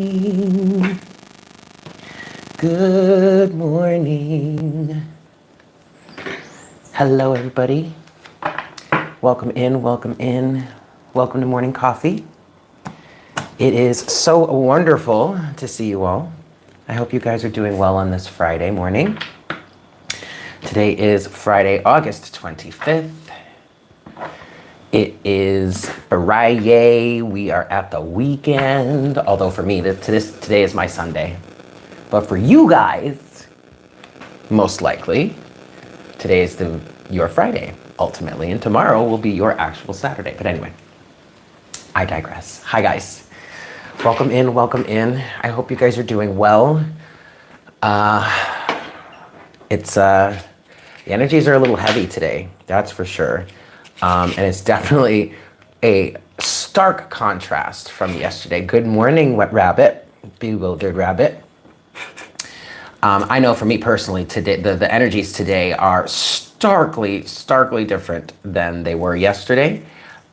Good morning. Hello, everybody. Welcome in, welcome in. Welcome to Morning Coffee. It is so wonderful to see you all. I hope you guys are doing well on this Friday morning. Today is Friday, August 25th. It is Friday. We are at the weekend. Although for me, today is my Sunday. But for you guys, most likely, today is your Friday, ultimately. And tomorrow will be your actual Saturday. But anyway, I digress. Hi, guys. Welcome in, welcome in. I hope you guys are doing well. The energies are a little heavy today, that's for sure. And it's definitely a stark contrast from yesterday. Good morning, Wet Rabbit, Bewildered Rabbit. I know for me personally, today the energies today are starkly different than they were yesterday.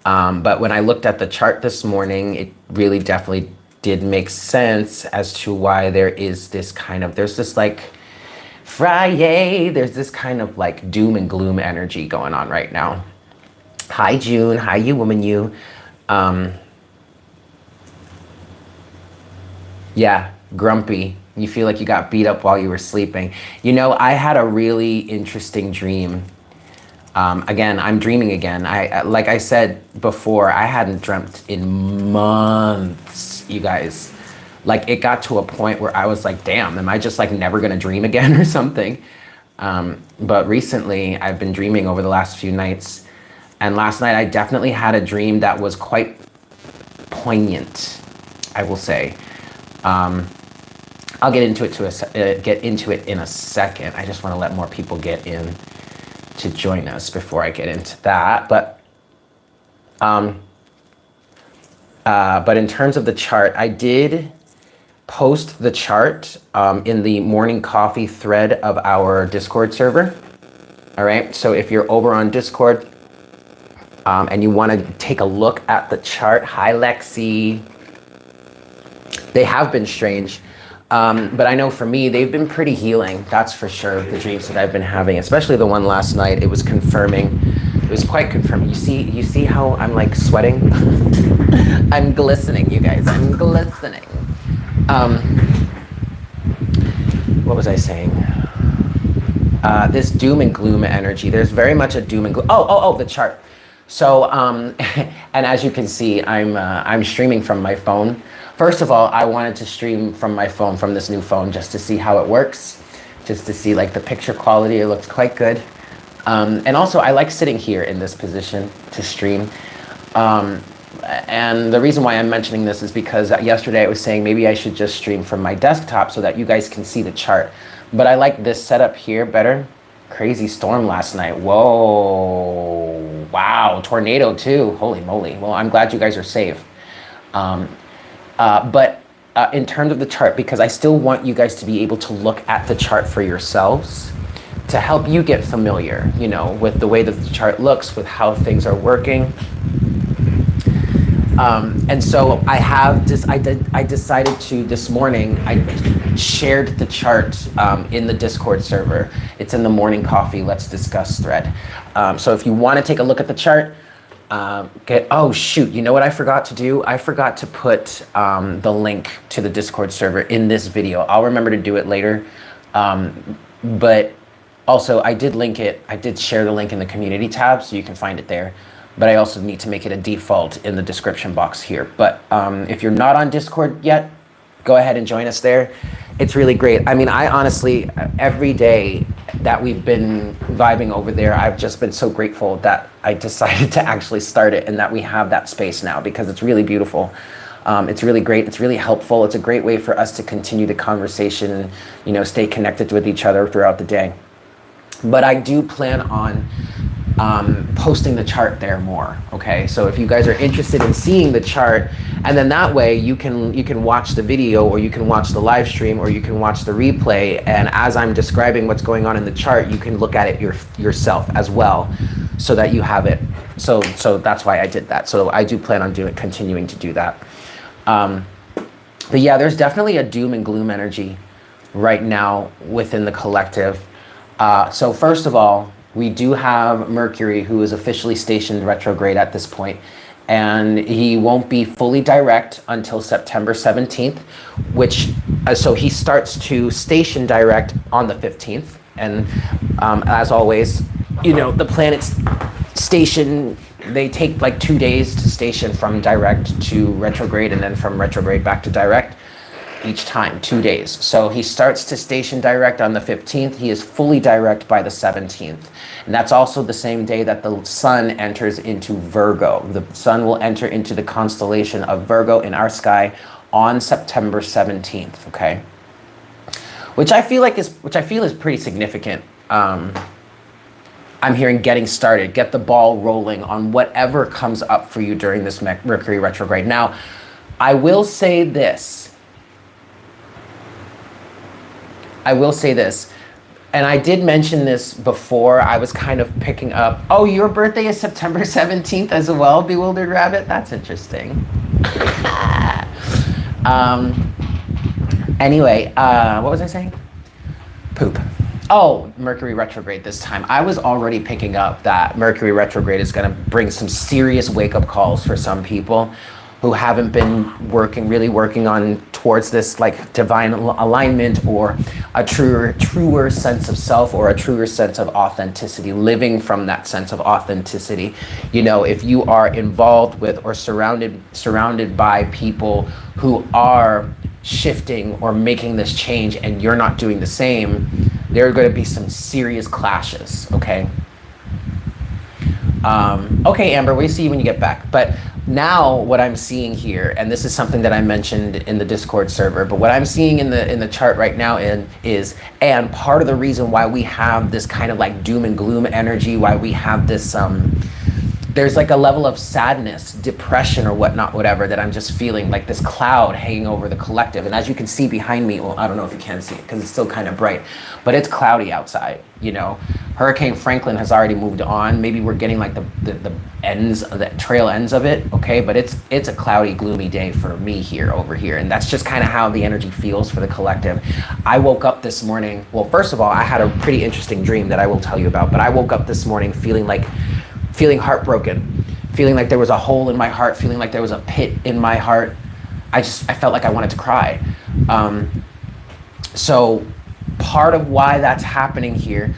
But when I looked at the chart this morning, it really definitely did make sense as to why there's this like Friday, there's this kind of like doom and gloom energy going on right now. Hi, June. Hi, you woman, you. Yeah, grumpy. You feel like you got beat up while you were sleeping. You know, I had a really interesting dream. Again, I'm dreaming again. Like I said before, I hadn't dreamt in months, you guys. Like it got to a point where I was like, damn, am I just like never gonna dream again or something? But recently I've been dreaming over the last few nights. And last night I definitely had a dream that was quite poignant, I will say. I'll get into it in a second. I just want to let more people get in to join us before I get into that. But in terms of the chart, I did post the chart in the Morning Coffee thread of our Discord server. All right. So if you're over on Discord and you want to take a look at the chart, hi Lexi. They have been strange. But I know for me, they've been pretty healing. That's for sure. The dreams that I've been having, especially the one last night, it was confirming. It was quite confirming. You see how I'm like sweating? I'm glistening, you guys. I'm glistening. What was I saying? This doom and gloom energy. There's very much a doom and gloom. Oh, the chart. So, and as you can see, I'm streaming from my phone. First of all, I wanted to stream from my phone, from this new phone, just to see how it works, just to see like the picture quality. It looks quite good. And also I like sitting here in this position to stream. And the reason why I'm mentioning this is because yesterday I was saying maybe I should just stream from my desktop so that you guys can see the chart. But I like this setup here better. Crazy storm last night. Whoa, wow, tornado too. Holy moly. Well, I'm glad you guys are safe. But in terms of the chart, because I still want you guys to be able to look at the chart for yourselves to help you get familiar, you know, with the way that the chart looks, with how things are working. And so I decided to, this morning, I shared the chart in the Discord server. It's in the Morning Coffee Let's Discuss thread. So if you want to take a look at the chart, oh shoot, you know what I forgot to do? I forgot to put the link to the Discord server in this video. I'll remember to do it later. But also I did share the link in the community tab, so you can find it there. But I also need to make it a default in the description box here. But if you're not on Discord yet, go ahead and join us there. It's really great. I mean, I honestly, every day that we've been vibing over there, I've just been so grateful that I decided to actually start it and that we have that space now, because it's really beautiful. It's really great. It's really helpful. It's a great way for us to continue the conversation and, you know, stay connected with each other throughout the day. But I do plan on posting the chart there more. Okay, so if you guys are interested in seeing the chart, and then that way you can watch the video, or you can watch the live stream, or you can watch the replay, and as I'm describing what's going on in the chart, you can look at it yourself as well, so that you have it. So that's why I did that. So I do plan on continuing to do that. But yeah, there's definitely a doom and gloom energy right now within the collective. So first of all, we do have Mercury, who is officially stationed retrograde at this point, and he won't be fully direct until September 17th, which, so he starts to station direct on the 15th. And as always, you know, the planets station, they take like 2 days to station from direct to retrograde, and then from retrograde back to direct. Each time, 2 days. So he starts to station direct on the 15th. He is fully direct by the 17th. And that's also the same day that the sun enters into Virgo. The sun will enter into the constellation of Virgo in our sky on September 17th, okay? Which I feel is pretty significant. I'm hearing getting started, get the ball rolling on whatever comes up for you during this Mercury retrograde. Now, I will say this, and I did mention this before. I was kind of picking up, oh, your birthday is September 17th as well, Bewildered Rabbit? That's interesting. Anyway, what was I saying? Poop. Oh, Mercury retrograde this time. I was already picking up that Mercury retrograde is going to bring some serious wake-up calls for some people who haven't been really working on towards this like divine alignment, or a truer sense of self, or a truer sense of authenticity, living from that sense of authenticity. You know, if you are involved with or surrounded by people who are shifting or making this change and you're not doing the same, there are going to be some serious clashes, okay? Okay, Amber, we'll see you when you get back. But now what I'm seeing here, and this is something that I mentioned in the Discord server, but what I'm seeing in the chart right now is, and part of the reason why we have this kind of like doom and gloom energy, why we have this, there's like a level of sadness, depression, or whatnot, whatever, that I'm just feeling, like this cloud hanging over the collective. And as you can see behind me, well, I don't know if you can see it because it's still kind of bright, but it's cloudy outside, you know. Hurricane Franklin has already moved on. Maybe we're getting like the ends of the trail ends of it, okay? But it's a cloudy, gloomy day for me over here. And that's just kind of how the energy feels for the collective. I woke up this morning, well, first of all, I had a pretty interesting dream that I will tell you about, but I woke up this morning feeling heartbroken, feeling like there was a hole in my heart, feeling like there was a pit in my heart. I felt like I wanted to cry. So part of why that's happening here,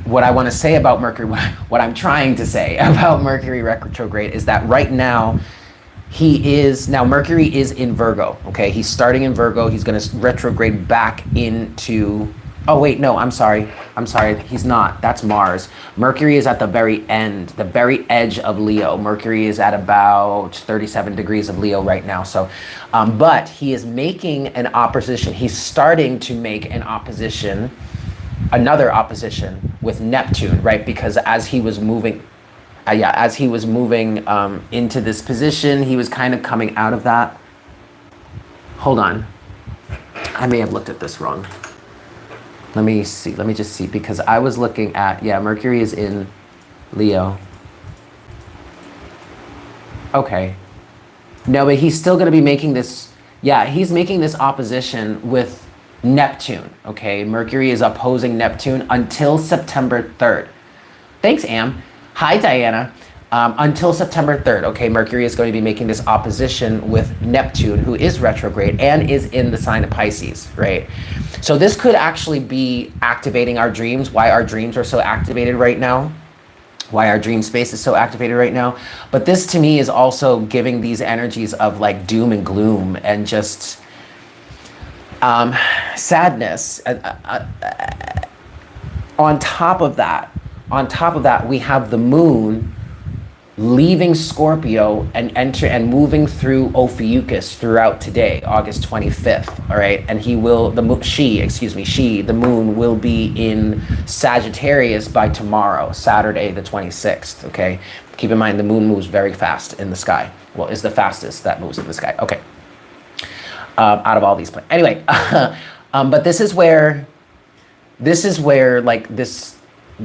what I want to say about Mercury, what I'm trying to say about Mercury retrograde is that right now, Mercury is in Virgo, okay? He's starting in Virgo. He's going to retrograde back into, oh wait, no, I'm sorry, he's not. That's Mars. Mercury is at the very end, the very edge of Leo. Mercury is at about 37 degrees of Leo right now. So, but he is making an opposition. He's starting to make another opposition with Neptune, right? Because as he was moving into this position, he was kind of coming out of that. Hold on. I may have looked at this wrong. Let me just see, because I was looking at, Mercury is in Leo. Okay. No, but he's still going to be making this, he's making this opposition with Neptune, okay? Mercury is opposing Neptune until September 3rd. Thanks, Am. Hi, Diana. Until September 3rd, okay, Mercury is going to be making this opposition with Neptune, who is retrograde and is in the sign of Pisces, right? So this could actually be activating our dreams, why our dreams are so activated right now, why our dream space is so activated right now. But this to me is also giving these energies of like doom and gloom and just sadness. On top of that, we have the moon leaving Scorpio and moving through Ophiuchus throughout today, August 25th, all right? And the moon will be in Sagittarius by tomorrow, Saturday the 26th, okay? Keep in mind the moon moves very fast in the sky. Well, is the fastest that moves in the sky, okay. Out of all these planets. Anyway, but this is where like this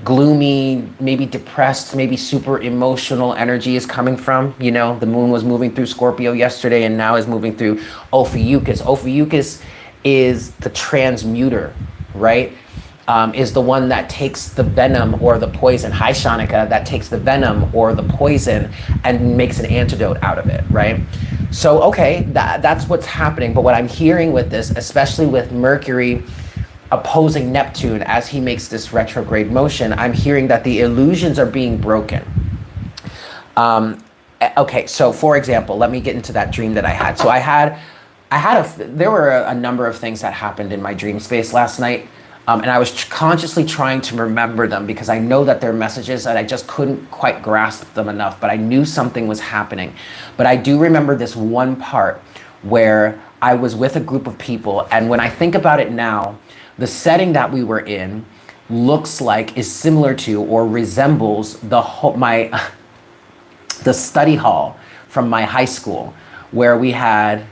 gloomy, maybe depressed, maybe super emotional energy is coming from. You know, the moon was moving through Scorpio yesterday and now is moving through Ophiuchus. Ophiuchus is the transmuter, right? Is the one that takes the venom or the poison. Hi, Shanika, that takes the venom or the poison and makes an antidote out of it, right? So, okay, that's what's happening. But what I'm hearing with this, especially with Mercury opposing Neptune as he makes this retrograde motion, I'm hearing that the illusions are being broken. Okay, so for example, let me get into that dream that I had. So there were a number of things that happened in my dream space last night. And I was consciously trying to remember them because I know that they're messages and I just couldn't quite grasp them enough, but I knew something was happening. But I do remember this one part where I was with a group of people, and when I think about it now, the setting that we were in is similar to or resembles the study hall from my high school where we had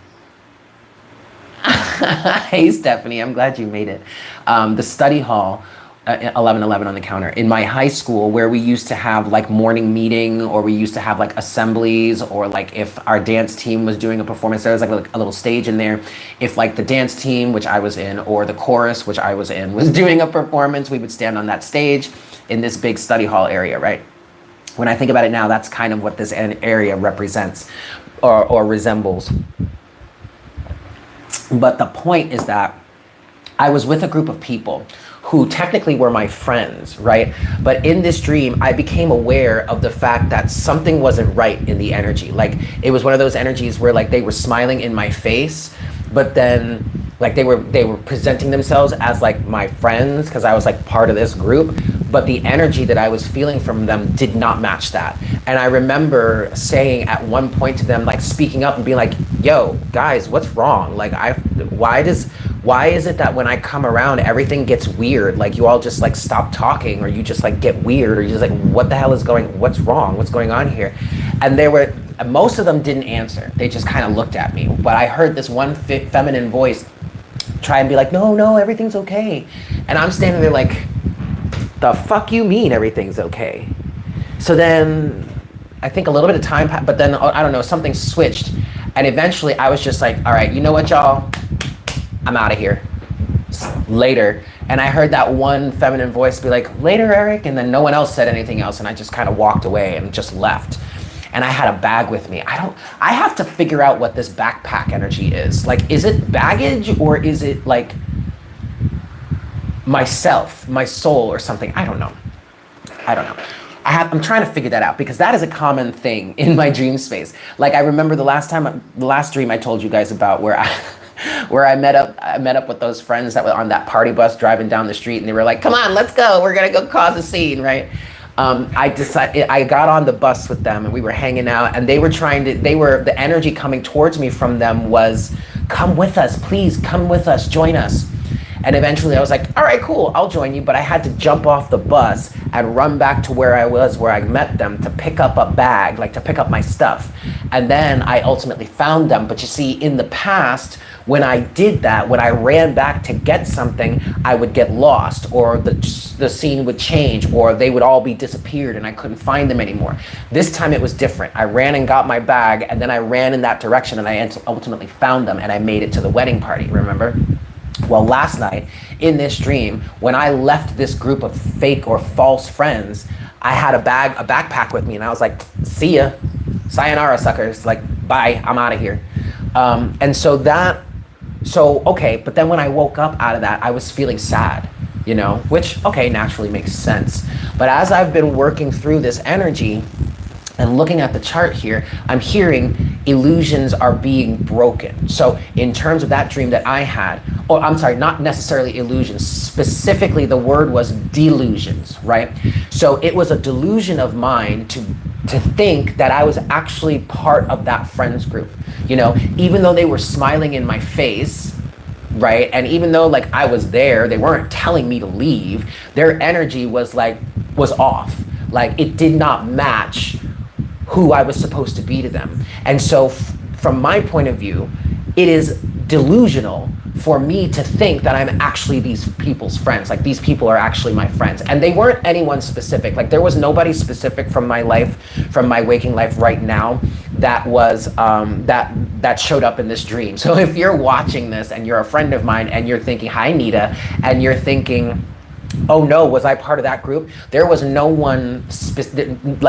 hey Stephanie, I'm glad you made it. The study hall, 1111 on the counter, in my high school where we used to have like morning meeting, or we used to have like assemblies, or like if our dance team was doing a performance, there was like a little stage in there. If like the dance team, which I was in, or the chorus, which I was in, was doing a performance, we would stand on that stage in this big study hall area, right? When I think about it now, that's kind of what this area represents or resembles. But the point is that I was with a group of people who technically were my friends, right? But in this dream, I became aware of the fact that something wasn't right in the energy. Like, it was one of those energies where like they were smiling in my face, but then like they were presenting themselves as like my friends because I was like part of this group, but the energy that I was feeling from them did not match that. And I remember saying at one point to them, like speaking up and being like, yo, guys, what's wrong? Like, why is it that when I come around, everything gets weird? Like, you all just like stop talking, or you just like get weird, or you just like, what's wrong? What's going on here? And most of them didn't answer. They just kind of looked at me. But I heard this one feminine voice try and be like, no, everything's okay. And I'm standing there like, the fuck you mean everything's okay? So then I think a little bit of time passed, but then I don't know, something switched. And eventually I was just like, all right, you know what, y'all? I'm out of here. Later. And I heard that one feminine voice be like, later, Eric. And then no one else said anything else. And I just kind of walked away and just left. And I had a bag with me. I have to figure out what this backpack energy is. Like, is it baggage, or is it like myself, my soul, or something? I don't know. I'm trying to figure that out, because that is a common thing in my dream space. Like, I remember the last dream I told you guys about where I met up with those friends that were on that party bus driving down the street, and they were like, come on, let's go. We're going to go cause a scene, right? I got on the bus with them, and we were hanging out, and the energy coming towards me from them was, come with us, please, come with us, join us. And eventually I was like, all right, cool, I'll join you. But I had to jump off the bus and run back to where I met them, to pick up a bag, like to pick up my stuff. And then I ultimately found them. But you see, in the past, when I did that, when I ran back to get something, I would get lost, or the scene would change, or they would all be disappeared and I couldn't find them anymore. This time it was different. I ran and got my bag, and then I ran in that direction, and I ultimately found them, and I made it to the wedding party, remember? Well, last night in this dream, when I left this group of fake or false friends, I had a backpack with me, and I was like, see ya, sayonara, suckers, like, bye, I'm out of here. Okay, but then when I woke up out of that, I was feeling sad, you know, which, okay, naturally makes sense. But as I've been working through this energy and looking at the chart here, I'm hearing illusions are being broken. So in terms of that dream that I had, not necessarily illusions, specifically the word was delusions, right? So it was a delusion of mine to think that I was actually part of that friends group, you know, even though they were smiling in my face, right? And even though like I was there, they weren't telling me to leave, their energy was off. Like, it did not match who I was supposed to be to them. And so from my point of view, it is delusional for me to think that I'm actually these people's friends. Like, these people are actually my friends. And they weren't anyone specific. Like, there was nobody specific from my life, from my waking life right now, that was that showed up in this dream. So if you're watching this and you're a friend of mine and you're thinking, hi Nita, and you're thinking, oh no, was I part of that group? There was no one,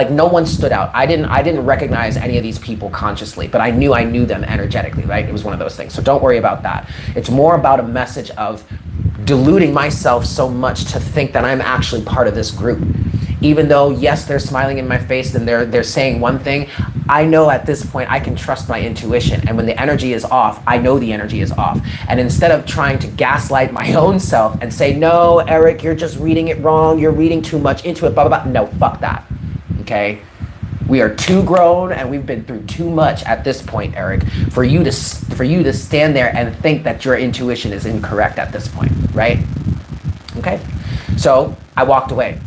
no one stood out. I didn't recognize any of these people consciously, but I knew them energetically, right? It was one of those things. So don't worry about that. It's more about a message of deluding myself so much to think that I'm actually part of this group. Even though, yes, they're smiling in my face and they're saying one thing, I know at this point I can trust my intuition. And when the energy is off, I know the energy is off. And instead of trying to gaslight my own self and say, no, Eric, you're just reading it wrong, you're reading too much into it, blah, blah, blah. No, fuck that, okay? We are too grown and we've been through too much at this point, Eric, for you to stand there and think that your intuition is incorrect at this point, right? Okay, so I walked away.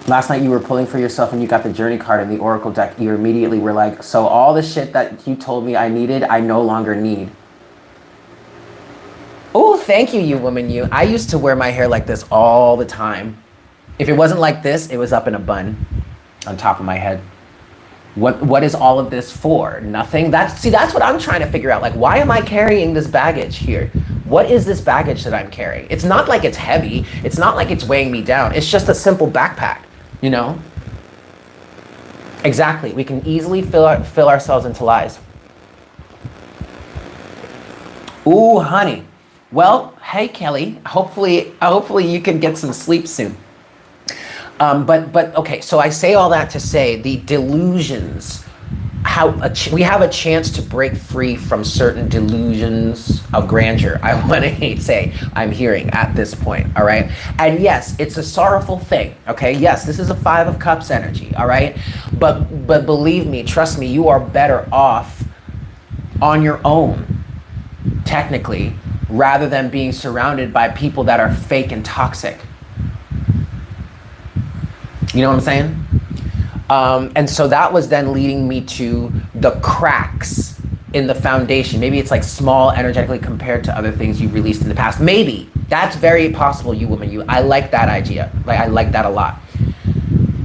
Last night you were pulling for yourself and you got the journey card in the Oracle deck. You immediately were like, so all the shit that you told me I needed, I no longer need. Oh, thank you, you woman, you. I used to wear my hair like this all the time. If it wasn't like this, it was up in a bun on top of my head. What is all of this for? Nothing? That's what I'm trying to figure out. Like, why am I carrying this baggage here? What is this baggage that I'm carrying? It's not like it's heavy. It's not like it's weighing me down. It's just a simple backpack. You know? Exactly. We can easily fill ourselves into lies. Ooh, honey. Well, hey, Kelly. Hopefully you can get some sleep soon. But okay. So I say all that to say the delusions. We have a chance to break free from certain delusions of grandeur. I want to say I'm hearing at this point, all right? And yes, it's a sorrowful thing, okay? Yes, this is a 5 of Cups energy, all right? But believe me, trust me, you are better off on your own, technically, rather than being surrounded by people that are fake and toxic. You know what I'm saying? And so that was then leading me to the cracks in the foundation. Maybe it's like small energetically compared to other things you've released in the past. Maybe. That's very possible, you woman, you. I like that idea. Like, I like that a lot.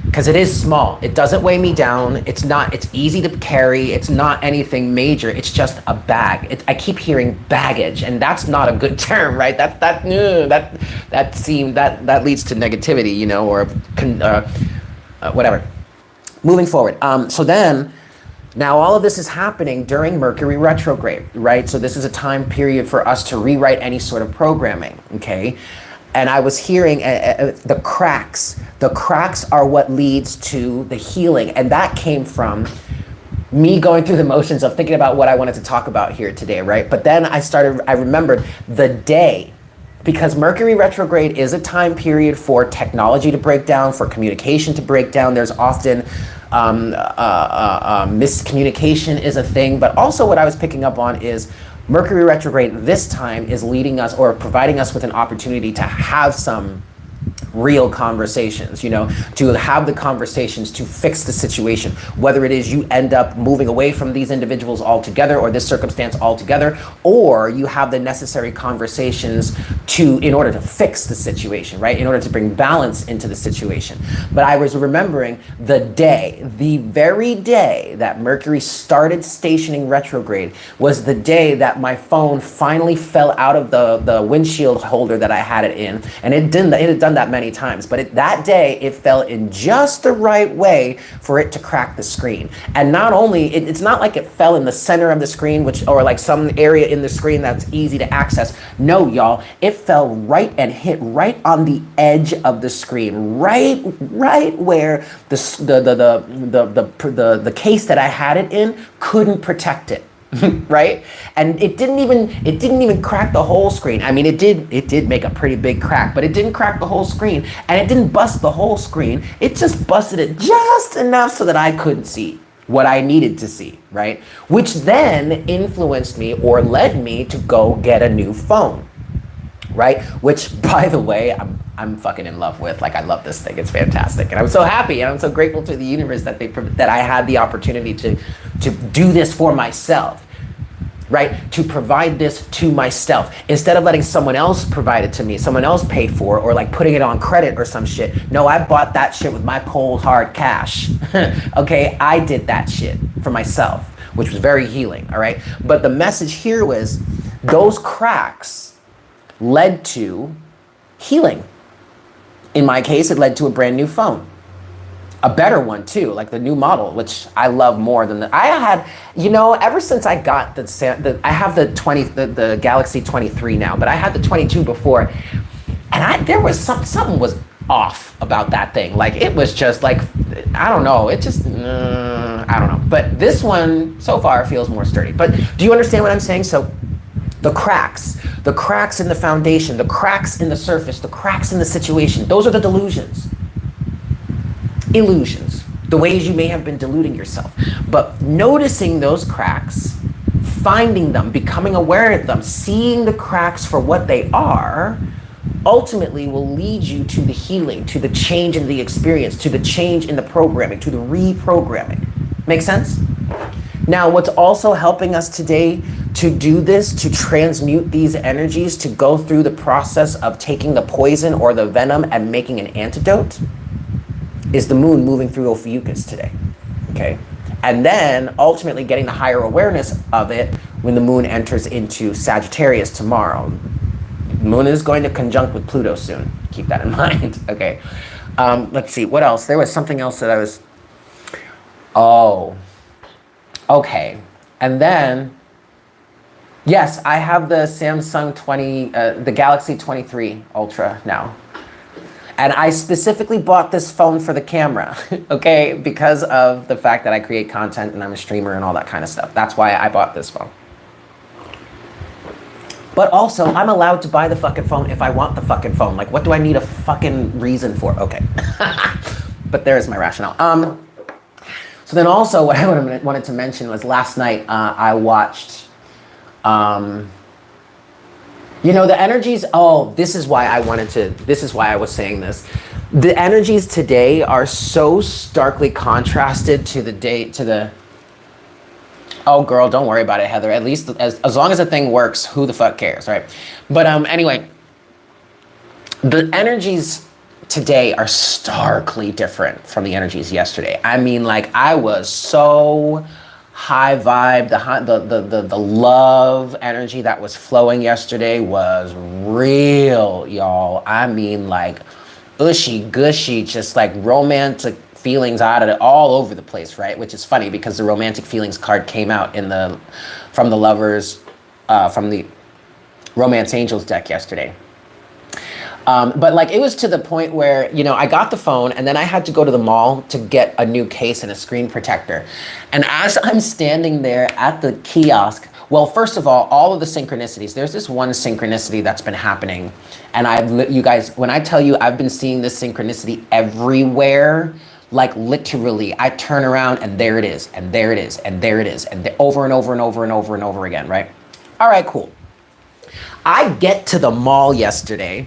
Because it is small. It doesn't weigh me down. It's easy to carry. It's not anything major. It's just a bag. I keep hearing baggage, and that's not a good term, right? That leads to negativity, you know, or whatever. Moving forward, so then, now all of this is happening during Mercury retrograde, right? So this is a time period for us to rewrite any sort of programming, okay? And I was hearing the cracks. The cracks are what leads to the healing, and that came from me going through the motions of thinking about what I wanted to talk about here today, right? But then I remembered the day, because Mercury retrograde is a time period for technology to break down, for communication to break down. There's often miscommunication is a thing, but also what I was picking up on is Mercury retrograde this time is leading us or providing us with an opportunity to have some real conversations, you know, to have the conversations to fix the situation, whether it is you end up moving away from these individuals altogether or this circumstance altogether, or you have the necessary conversations in order to fix the situation, right? In order to bring balance into the situation. But I was remembering the very day that Mercury started stationing retrograde was the day that my phone finally fell out of the windshield holder that I had it in, and it had done that many times, but that day it fell in just the right way for it to crack the screen. And not only, it's not like it fell in the center of the screen, or like some area in the screen that's easy to access. No, y'all, it fell right and hit right on the edge of the screen, right where the case that I had it in couldn't protect it. Right? And it didn't even crack the whole screen. I mean, it did make a pretty big crack, but it didn't crack the whole screen, and it didn't bust the whole screen. It just busted it just enough so that I couldn't see what I needed to see, right? Which then influenced me or led me to go get a new phone, right? Which, by the way, I'm fucking in love with. Like, I love this thing. It's fantastic. And I'm so happy and I'm so grateful to the universe that I had the opportunity to to do this for myself, right? To provide this to myself instead of letting someone else provide it to me, someone else pay for it, or like putting it on credit or some shit. No, I bought that shit with my cold hard cash. Okay, I did that shit for myself, which was very healing, all right? But the message here was those cracks led to healing. In my case, it led to a brand new phone. A better one too, like the new model, which I love more than I had, you know, ever since I got I have the Galaxy 23 now, but I had the 22 before, and there was something was off about that thing. Like it was just like, I don't know, it just, I don't know. But this one so far feels more sturdy. But do you understand what I'm saying? So the cracks in the foundation, the cracks in the surface, the cracks in the situation, those are the delusions. Illusions, the ways you may have been deluding yourself. But noticing those cracks, finding them, becoming aware of them, seeing the cracks for what they are, ultimately will lead you to the healing, to the change in the experience, to the change in the programming, to the reprogramming. Make sense? Now, what's also helping us today to do this, to transmute these energies, to go through the process of taking the poison or the venom and making an antidote, is the moon moving through Ophiuchus today, okay? And then ultimately getting the higher awareness of it when the moon enters into Sagittarius tomorrow. The moon is going to conjunct with Pluto soon. Keep that in mind, okay? Let's see, what else? There was something else that I was, oh, okay. And then, yes, I have the Samsung the Galaxy 23 Ultra now. And I specifically bought this phone for the camera, okay? Because of the fact that I create content and I'm a streamer and all that kind of stuff. That's why I bought this phone. But also, I'm allowed to buy the fucking phone if I want the fucking phone. Like, what do I need a fucking reason for? Okay. But there's my rationale. So then also what I wanted to mention was last night I watched, you know, the energies, this is why I was saying this. The energies today are so starkly contrasted to oh girl, don't worry about it, Heather. At least as long as the thing works, who the fuck cares, right? But anyway, the energies today are starkly different from the energies yesterday. I mean, like I was so high vibe, the love energy that was flowing yesterday was real, y'all. I mean, like ushy gushy, just like romantic feelings out of it all over the place, right? Which is funny because the romantic feelings card came out from the lovers, from the Romance Angels deck yesterday. But like it was to the point where, you know, I got the phone and then I had to go to the mall to get a new case and a screen protector. And as I'm standing there at the kiosk, well, first of all of the synchronicities, there's this one synchronicity that's been happening. And you guys, when I tell you I've been seeing this synchronicity everywhere, like literally, I turn around and there it is, and there it is, and there it is, and over and over and over and over and over again, right? All right, cool. I get to the mall yesterday,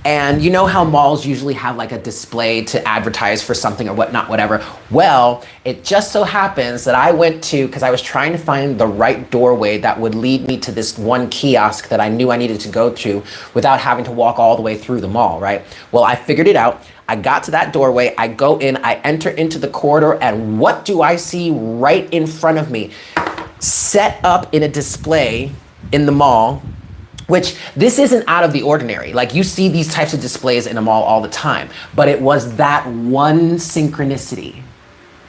and you know how malls usually have like a display to advertise for something or whatnot, whatever. Well, it just so happens that I went to, because I was trying to find the right doorway that would lead me to this one kiosk that I knew I needed to go to without having to walk all the way through the mall, right? Well, I figured it out. I got to that doorway, I go in, I enter into the corridor, and what do I see right in front of me? Set up in a display in the mall, which this isn't out of the ordinary. Like you see these types of displays in a mall all the time, but it was that one synchronicity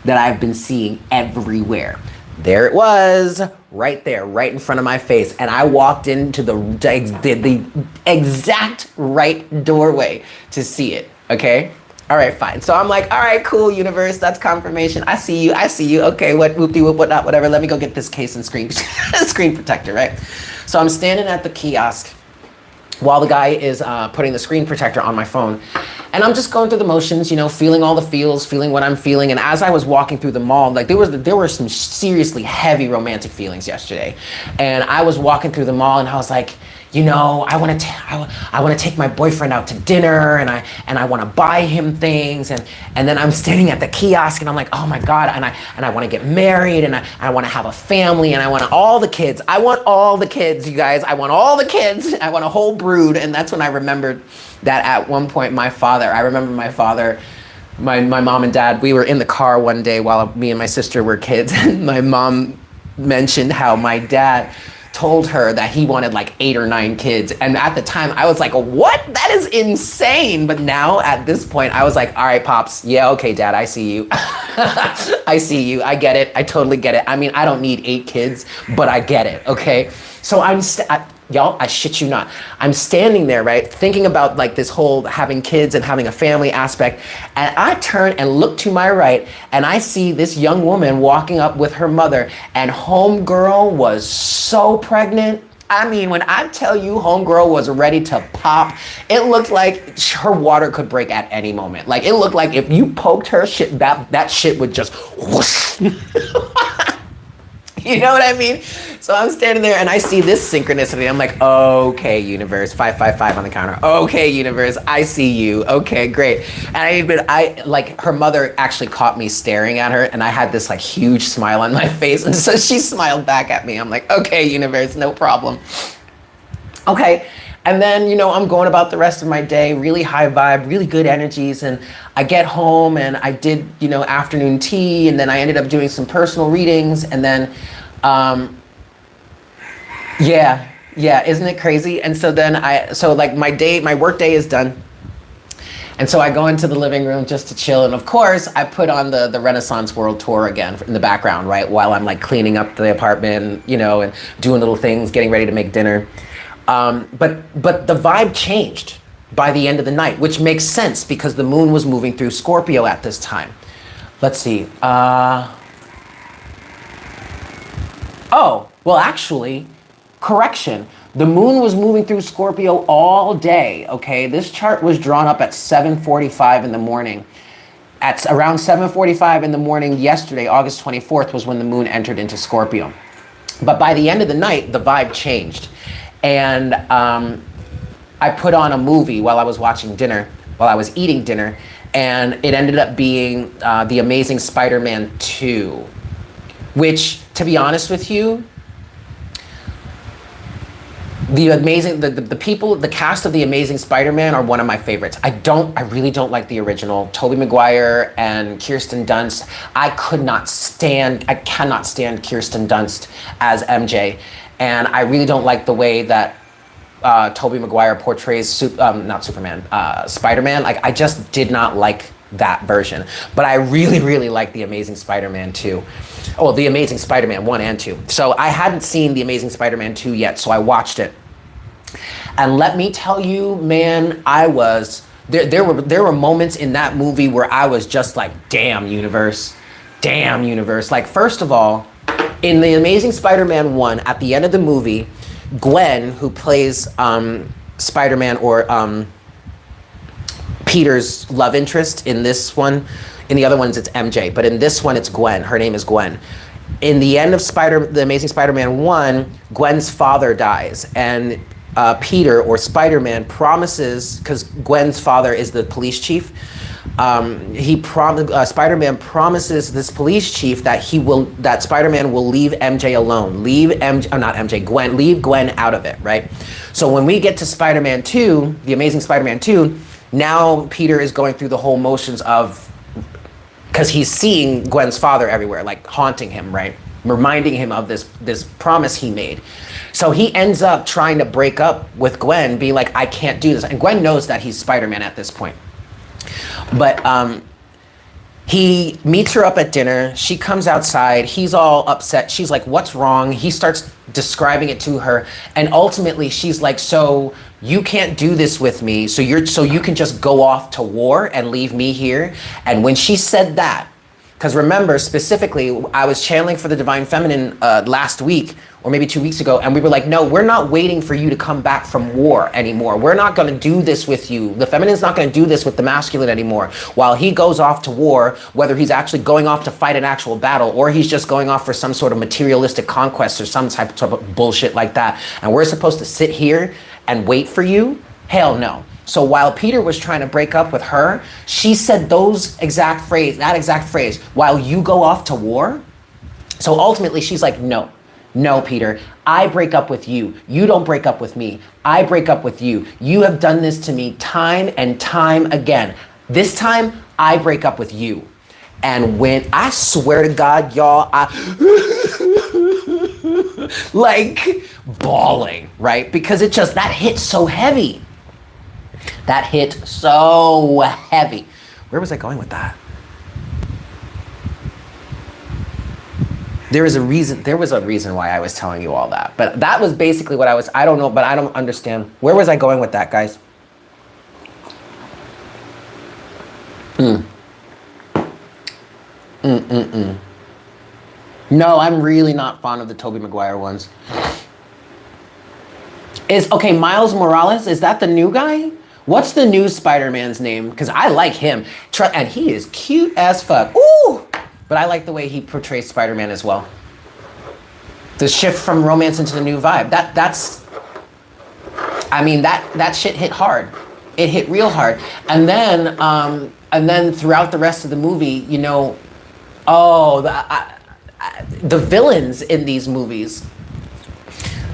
that I've been seeing everywhere. There it was, right there, right in front of my face. And I walked into the exact right doorway to see it, okay? All right, fine. So I'm like, all right, cool, universe, that's confirmation. I see you. Okay, what whoop-de-whoop, whatnot, whatever. Let me go get this case and screen protector, right? So I'm standing at the kiosk while the guy is putting the screen protector on my phone. And I'm just going through the motions, feeling all the feels, feeling what I'm feeling. And as I was walking through the mall, like there were some seriously heavy romantic feelings yesterday. And I was walking through the mall and I was like, I want to take my boyfriend out to dinner, and I want to buy him things, and then I'm standing at the kiosk and I'm like, oh my God, and I want to get married, and I want to have a family, and I want all the kids. I want all the kids, you guys. I want all the kids. I want a whole brood. And that's when I remembered that at one point my father, my mom and dad, we were in the car one day while me and my sister were kids, and my mom mentioned how my dad told her that he wanted like 8 or 9 kids. And at the time I was like, what? That is insane. But now at this point I was like, all right, Pops. Yeah, okay, Dad, I see you. I see you. I get it. I totally get it. I mean, I don't need 8 kids, but I get it. Okay. So y'all, I shit you not. I'm standing there, right, thinking about like this whole having kids and having a family aspect. And I turn and look to my right and I see this young woman walking up with her mother, and homegirl was so pregnant. I mean, when I tell you homegirl was ready to pop, it looked like her water could break at any moment. Like it looked like if you poked her shit, that shit would just whoosh. You know what I mean? So I'm standing there and I see this synchronicity. I'm like, okay, universe, 555 on the counter. Okay, universe, I see you. Okay, great. And I like, her mother actually caught me staring at her, and I had this like huge smile on my face. And so she smiled back at me. I'm like, okay, universe, no problem. Okay. And then, I'm going about the rest of my day, really high vibe, really good energies. And I get home and I did, afternoon tea, and then I ended up doing some personal readings. And then, yeah, isn't it crazy? And so then my work day is done. And so I go into the living room just to chill. And of course, I put on the Renaissance World Tour again in the background, right? While I'm like cleaning up the apartment, and doing little things, getting ready to make dinner. But the vibe changed by the end of the night, which makes sense because the moon was moving through Scorpio at this time. Let's see. Actually, correction. The moon was moving through Scorpio all day, okay? This chart was drawn up at 7:45 in the morning. At around 7:45 in the morning yesterday, August 24th, was when the moon entered into Scorpio. But by the end of the night, the vibe changed. And I put on a movie while I was eating dinner, and it ended up being The Amazing Spider-Man 2, which, to be honest with you, the cast of The Amazing Spider-Man are one of my favorites. I really don't like the original. Tobey Maguire and Kirsten Dunst. I cannot stand Kirsten Dunst as MJ. And I really don't like the way that Tobey Maguire portrays Spider-Man. Like, I just did not like that version. But I really, really like The Amazing Spider-Man 2. Oh, The Amazing Spider-Man 1 and 2. So I hadn't seen The Amazing Spider-Man 2 yet, so I watched it. And let me tell you, man, there were moments in that movie where I was just like, damn, universe. Like, first of all, in The Amazing Spider-Man 1, at the end of the movie, Gwen, who plays Spider-Man or Peter's love interest in this one, in the other ones it's MJ, but in this one it's Gwen. Her name is Gwen. In the end of The Amazing Spider-Man 1, Gwen's father dies, and Peter, or Spider-Man, promises, because Gwen's father is the police chief, Spider-Man promises this police chief that Spider-Man will leave MJ alone, leave Gwen out of it, right? So when we get to Spider-Man 2, The Amazing Spider-Man 2, now Peter is going through the whole motions of, because he's seeing Gwen's father everywhere, like haunting him, right? Reminding him of this promise he made. So he ends up trying to break up with Gwen, being like, I can't do this. And Gwen knows that he's Spider-Man at this point. But he meets her up at dinner. She comes outside. He's all upset. She's like, what's wrong? He starts describing it to her. And ultimately, she's like, so you can't do this with me. So you can just go off to war and leave me here. And when she said that, Because remember, specifically, I was channeling for the Divine Feminine last week, or maybe 2 weeks ago, and we were like, no, we're not waiting for you to come back from war anymore. We're not going to do this with you. The feminine's not going to do this with the masculine anymore. While he goes off to war, whether he's actually going off to fight an actual battle, or he's just going off for some sort of materialistic conquest or some type of bullshit like that, and we're supposed to sit here and wait for you? Hell no. So while Peter was trying to break up with her, she said that exact phrase, while you go off to war. So ultimately she's like, no, Peter, I break up with you. You don't break up with me. I break up with you. You have done this to me time and time again. This time I break up with you. And when I swear to God, y'all, like bawling, right? Because that hit so heavy. That hit so heavy. Where was I going with that? There was a reason why I was telling you all that. But that was basically what I don't know, but I don't understand. Where was I going with that, guys? No, I'm really not fond of the Tobey Maguire ones. Miles Morales, is that the new guy? What's the new Spider-Man's name? Because I like him. And he is cute as fuck. Ooh! But I like the way he portrays Spider-Man as well. The shift from romance into the new vibe. That shit hit hard. It hit real hard. And then throughout the rest of the movie, the villains in these movies,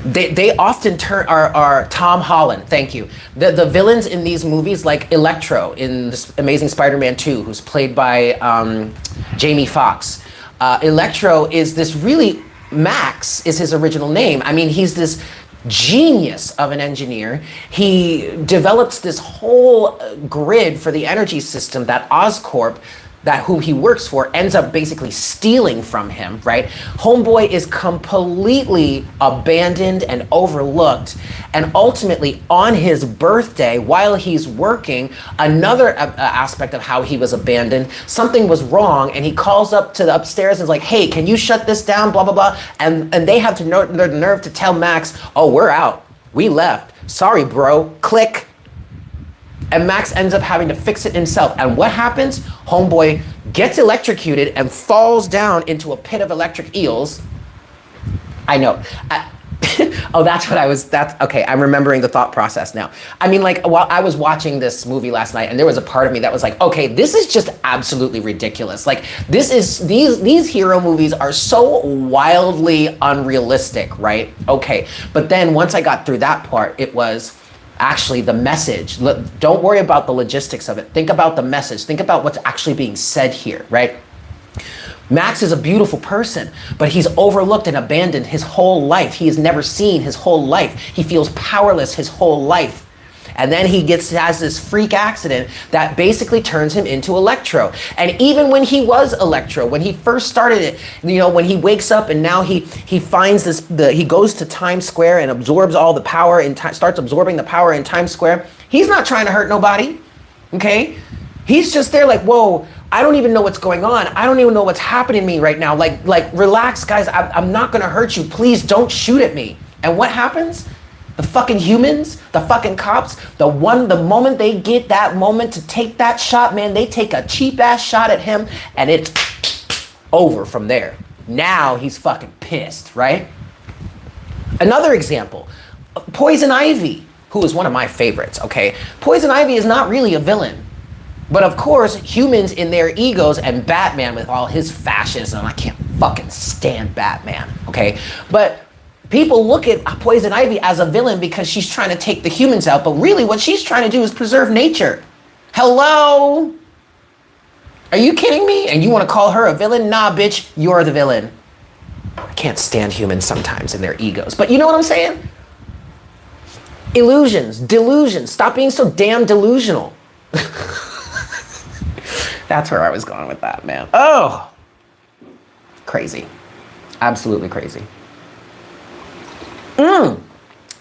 they often are Tom Holland. Thank you. The villains in these movies, like Electro in this Amazing Spider-Man 2, who's played by Jamie Foxx. Electro is this really, Max is his original name. I mean, he's this genius of an engineer. He develops this whole grid for the energy system that Oscorp, who he works for, ends up basically stealing from him, right? Homeboy is completely abandoned and overlooked. And ultimately, on his birthday, while he's working, another aspect of how he was abandoned, something was wrong, and he calls up to the upstairs and is like, hey, can you shut this down, blah, blah, blah. And they have the nerve to tell Max, oh, we're out. We left. Sorry, bro. Click. And Max ends up having to fix it himself. And what happens? Homeboy gets electrocuted and falls down into a pit of electric eels. I know. Okay, I'm remembering the thought process now. I mean, like, while I was watching this movie last night, and there was a part of me that was like, okay, this is just absolutely ridiculous. Like, these hero movies are so wildly unrealistic, right? Okay, but then once I got through that part, it was actually the message. Don't worry about the logistics of it. Think about the message. Think about what's actually being said here, right? Max is a beautiful person, but he's overlooked and abandoned his whole life. He is never seen his whole life. He feels powerless his whole life. And then he has this freak accident that basically turns him into Electro. And even when he was Electro, when he first started it, when he wakes up and now he finds he goes to Times Square and absorbs all the power and starts absorbing the power in Times Square. He's not trying to hurt nobody, okay? He's just there like, whoa, I don't even know what's going on. I don't even know what's happening to me right now. Like relax, guys. I'm not gonna hurt you. Please don't shoot at me. And what happens? The fucking humans, the fucking cops, the moment they get that moment to take that shot, man, they take a cheap ass shot at him and it's over from there. Now he's fucking pissed, right? Another example, Poison Ivy, who is one of my favorites, okay? Poison Ivy is not really a villain. But of course, humans in their egos and Batman with all his fascism, I can't fucking stand Batman, okay? But people look at Poison Ivy as a villain because she's trying to take the humans out, but really what she's trying to do is preserve nature. Hello? Are you kidding me? And you want to call her a villain? Nah, bitch, you're the villain. I can't stand humans sometimes in their egos, but you know what I'm saying? Illusions, delusions. Stop being so damn delusional. That's where I was going with that, man. Oh, crazy. Absolutely crazy.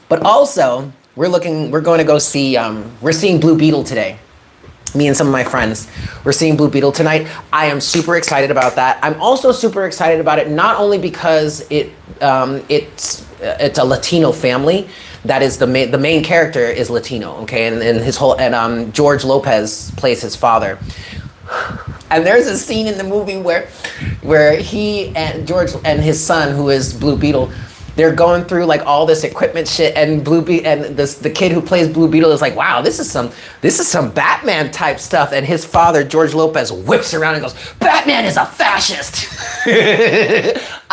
But also, we're going to go see, we're seeing Blue Beetle today. Me and some of my friends, we're seeing Blue Beetle tonight. I am super excited about that. I'm also super excited about it not only because it's a Latino family. That is the main character is Latino, okay, and his whole George Lopez plays his father. And there's a scene in the movie where he and George and his son, who is Blue Beetle, they're going through like all this equipment shit, and the kid who plays Blue Beetle is like, wow, this is some Batman type stuff, and his father, George Lopez, whips around and goes, Batman is a fascist.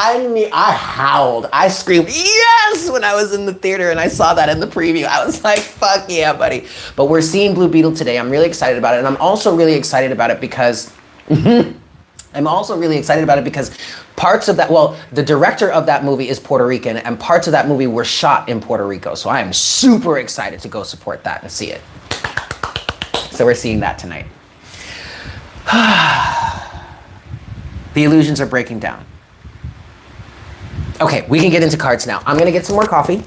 I howled, I screamed yes when I was in the theater and I saw that in the preview. I was like, fuck yeah, buddy. But we're seeing Blue Beetle today. I'm really excited about it, and I'm also really excited about it because parts of that, well, the director of that movie is Puerto Rican, and parts of that movie were shot in Puerto Rico. So I am super excited to go support that and see it. So we're seeing that tonight. The illusions are breaking down. Okay, we can get into cards now. I'm gonna get some more coffee,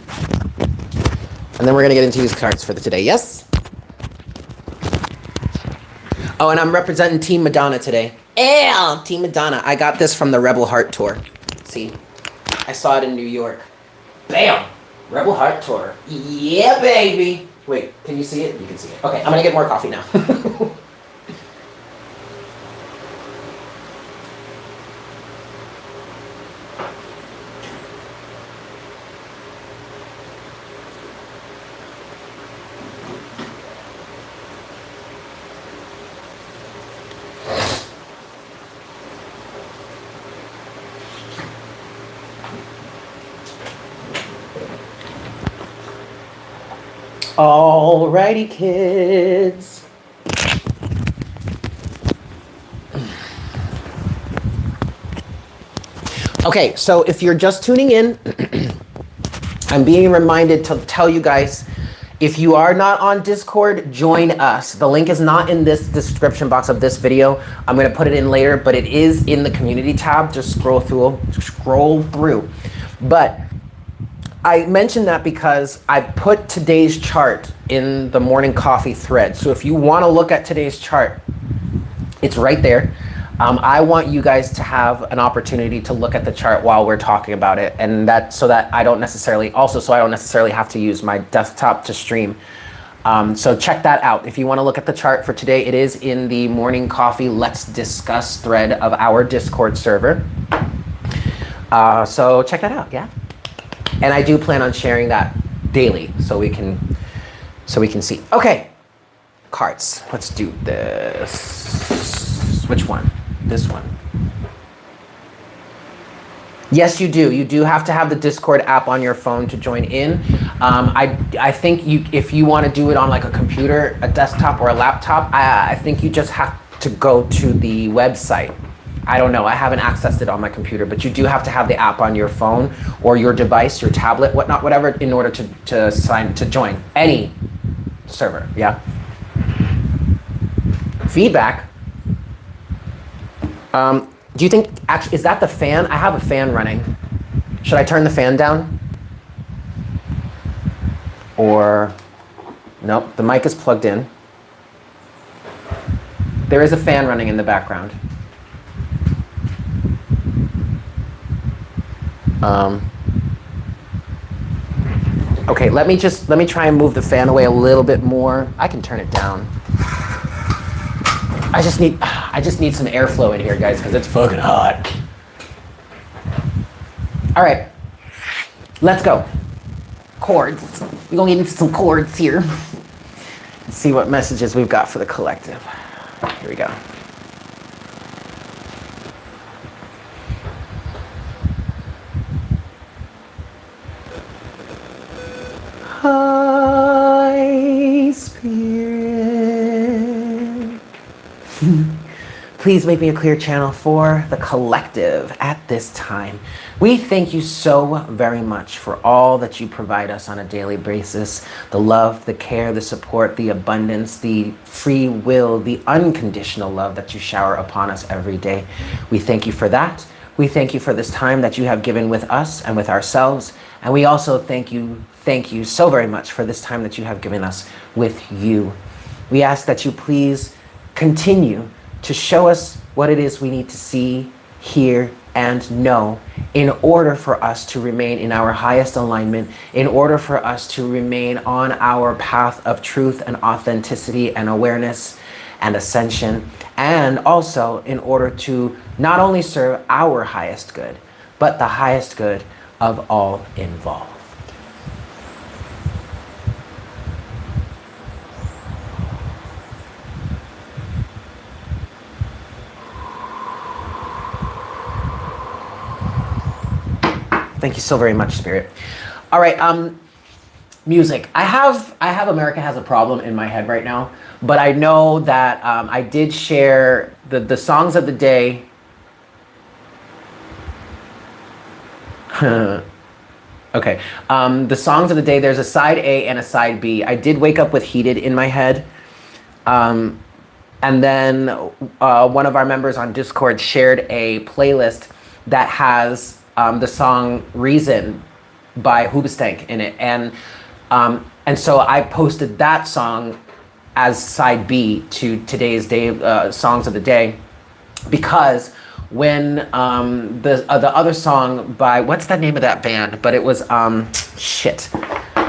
and then we're gonna get into these cards for today, yes? Oh, and I'm representing Team Madonna today. Yeah, Team Madonna. I got this from the Rebel Heart Tour. See, I saw it in New York. Bam! Rebel Heart Tour. Yeah, baby. Wait, can you see it? You can see it. Okay, I'm gonna get more coffee now. Alrighty, kids. Okay, so if you're just tuning in, I'm being reminded to tell you guys, if you are not on Discord, join us. The link is not in this description box of this video. I'm gonna put it in later, but it is in the community tab. Just scroll through. But I mentioned that because I put today's chart in the morning coffee thread. So if you want to look at today's chart, it's right there. I want you guys to have an opportunity to look at the chart while we're talking about it, and so I don't necessarily have to use my desktop to stream. So check that out. If you want to look at the chart for today, it is in the morning coffee Let's Discuss thread of our Discord server. So check that out, yeah. And I do plan on sharing that daily so we can see. Okay, cards. Let's do this. Which one? This one. Yes, you do. You do have to have the Discord app on your phone to join in. I think if you want to do it on like a computer, a desktop, or a laptop, I think you just have to go to the website. I don't know, I haven't accessed it on my computer, but you do have to have the app on your phone or your device, your tablet, whatever, in order to join any server, yeah? Feedback. Do you think, actually, is that the fan? I have a fan running. Should I turn the fan down? Or, nope, the mic is plugged in. There is a fan running in the background. Okay, let me try and move the fan away a little bit more. I can turn it down. I just need some airflow in here, guys, because it's fucking hot. All right, let's go. Chords. We're gonna get into some chords here. Let's see what messages we've got for the collective. Here we go. Hi, Spirit. Please make me a clear channel for the collective at this time. We thank you so very much for all that you provide us on a daily basis. The love, the care, the support, the abundance, the free will, the unconditional love that you shower upon us every day. We thank you for that. We thank you for this time that you have given with us and with ourselves. And we also thank you so very much for this time that you have given us with you. We ask that you please continue to show us what it is we need to see, hear, and know in order for us to remain in our highest alignment, in order for us to remain on our path of truth and authenticity and awareness and ascension, and also in order to not only serve our highest good, but the highest good of all involved. Thank you so very much, Spirit. All right, music. I have America Has a Problem in my head right now, but I know that I did share the songs of the day. Okay, the songs of the day, there's a side A and a side B. I did wake up with Heated in my head. And then one of our members on Discord shared a playlist that has the song Reason by Hoobastank in it. And so I posted that song as side B to today's songs of the day, because when the other song by, what's the name of that band? But it was, shit.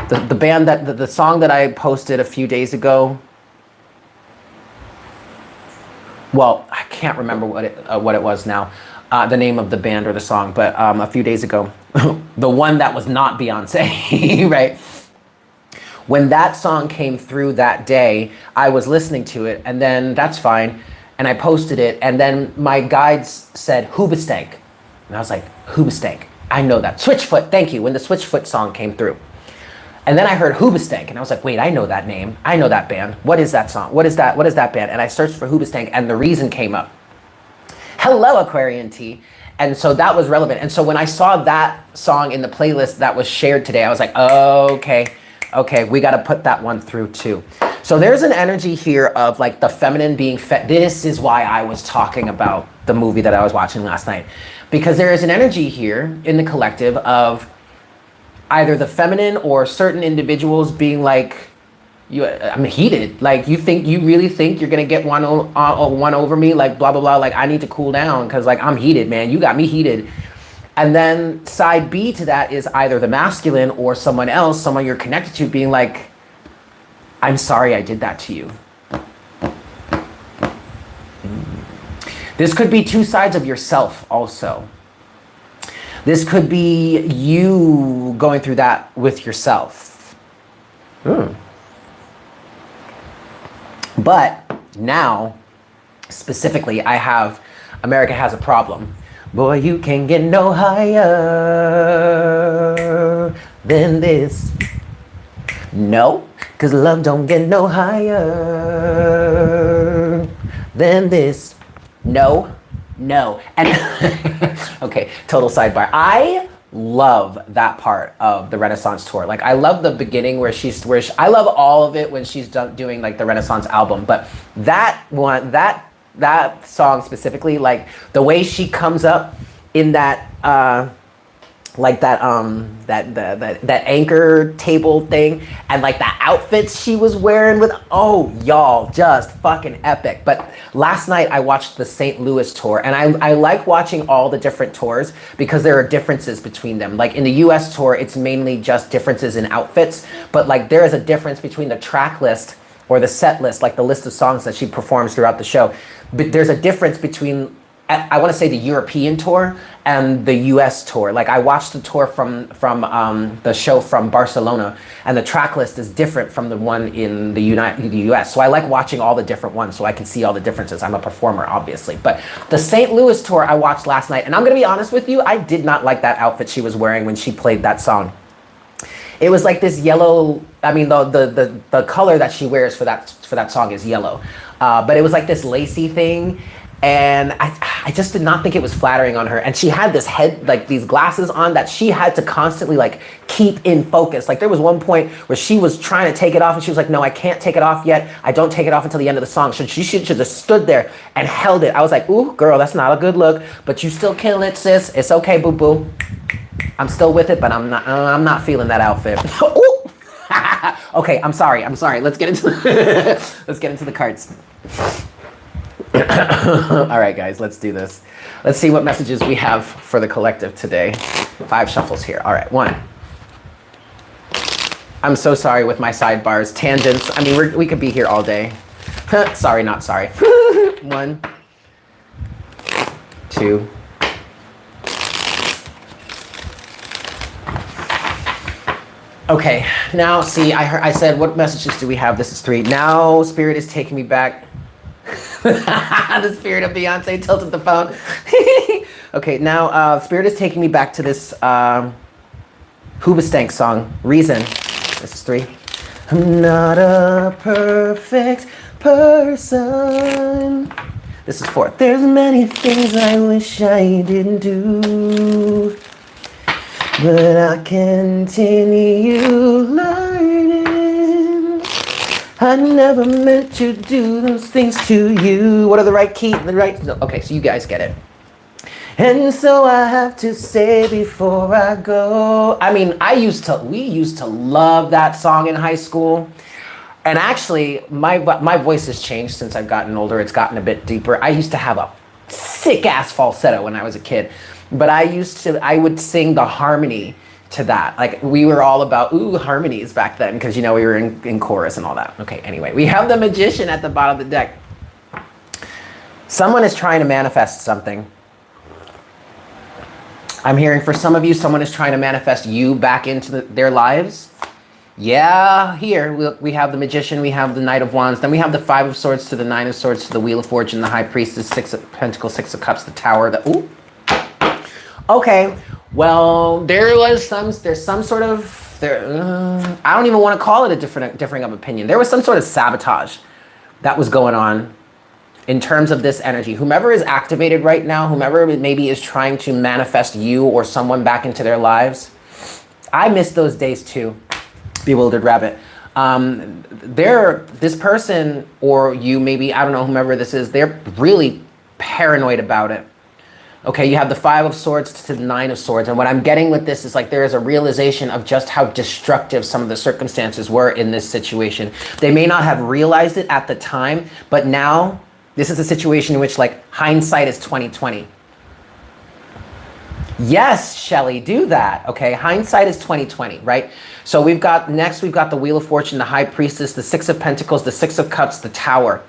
The band that, the song that I posted a few days ago, well, I can't remember what it was now, the name of the band or the song, but a few days ago, the one that was not Beyonce, right? When that song came through that day, I was listening to it, and then that's fine, and I posted it, and then my guides said Hoobastank, and I was like, Hoobastank, I know that. Switchfoot, thank you, when the Switchfoot song came through. And then I heard Hoobastank, and I was like, wait, I know that name. I know that band. What is that song? What is that band? And I searched for Hoobastank, and The Reason came up. Hello, Aquarian T. And so that was relevant. And so when I saw that song in the playlist that was shared today, I was like, oh, okay, we got to put that one through too. So there's an energy here of like the feminine being this is why I was talking about the movie that I was watching last night. Because there is an energy here in the collective of either the feminine or certain individuals being like, I'm heated. Like, you really think you're gonna get one over me? Like, blah, blah, blah. Like, I need to cool down because like I'm heated, man. You got me heated. And then side B to that is either the masculine or someone else, someone you're connected to, being like, I'm sorry I did that to you. This could be two sides of yourself also. This could be you going through that with yourself. But now, specifically, I have America Has a Problem. Boy, you can get no higher than this. No, because love don't get no higher than this. No. And okay, total sidebar. I love that part of the Renaissance tour. Like, I love the beginning where I love all of it when she's doing like the Renaissance album, but that one, that song specifically, like the way she comes up in that like that anchor table thing, and like the outfits she was wearing with, oh y'all, just fucking epic. But last night I watched the St. Louis tour, and I like watching all the different tours because there are differences between them. Like in the US tour, it's mainly just differences in outfits, but like there is a difference between the track list or the set list, like the list of songs that she performs throughout the show. But there's a difference between, I want to say, the European tour and the US tour. Like I watched the tour from the show from Barcelona, and the track list is different from the one in the US. So I like watching all the different ones so I can see all the differences. I'm a performer, obviously. But the St. Louis tour I watched last night, and I'm going to be honest with you, I did not like that outfit she was wearing when she played that song. It was like this yellow, I mean, the color that she wears for that song is yellow. But it was like this lacy thing, and I just did not think it was flattering on her. And she had this head, like these glasses on that she had to constantly like keep in focus. Like there was one point where she was trying to take it off, and she was like, no, I can't take it off yet. I don't take it off until the end of the song. So she should have stood there and held it. I was like, ooh, girl, that's not a good look, but you still kill it, sis. It's okay, boo-boo. I'm still with it, but I'm not feeling that outfit. Ooh. Okay, I'm sorry. Let's get into let's get into the cards. All right, guys, let's do this. Let's see what messages we have for the collective today. 5 shuffles here. All right, 1. I'm so sorry with my sidebars, tangents. I mean, we could be here all day. Sorry, not sorry. 1, 2. Okay, now see, I said, what messages do we have? This is 3. Now, Spirit is taking me back. The spirit of Beyonce tilted the phone. Okay, now Spirit is taking me back to this Hoobastank song, Reason. This is 3. I'm not a perfect person. This is 4. There's many things I wish I didn't do, but I continue learning. I never meant to do those things to you. What are the right key? The right. Okay, so you guys get it. And so I have to say before I go. I mean, we used to love that song in high school. And actually, my voice has changed since I've gotten older. It's gotten a bit deeper. I used to have a sick ass falsetto when I was a kid, but I would sing the harmony to that. Like, we were all about harmonies back then, because we were in chorus and all that. Okay, anyway, we have the Magician at the bottom of the deck. Someone is trying to manifest something. I'm hearing for some of you, someone is trying to manifest you back into their lives. Yeah, here we have the Magician, we have the Knight of Wands, then we have the 5 of Swords to the 9 of Swords to the Wheel of Fortune, the High Priestess, 6 of Pentacles, 6 of Cups, the Tower, Okay, well, there's some sort of, I don't even want to call it a differing of opinion. There was some sort of sabotage that was going on in terms of this energy. Whomever is activated right now, whomever maybe is trying to manifest you or someone back into their lives, I miss those days too. Bewildered Rabbit. This person, or you maybe, I don't know, whomever this is, they're really paranoid about it. Okay, you have the 5 of Swords to the 9 of Swords. And what I'm getting with this is, like, there is a realization of just how destructive some of the circumstances were in this situation. They may not have realized it at the time, but now this is a situation in which, like, hindsight is 20/20. Yes, Shelly, do that. Okay, hindsight is 20/20, right? So we've got the Wheel of Fortune, the High Priestess, the 6 of Pentacles, the 6 of Cups, the Tower,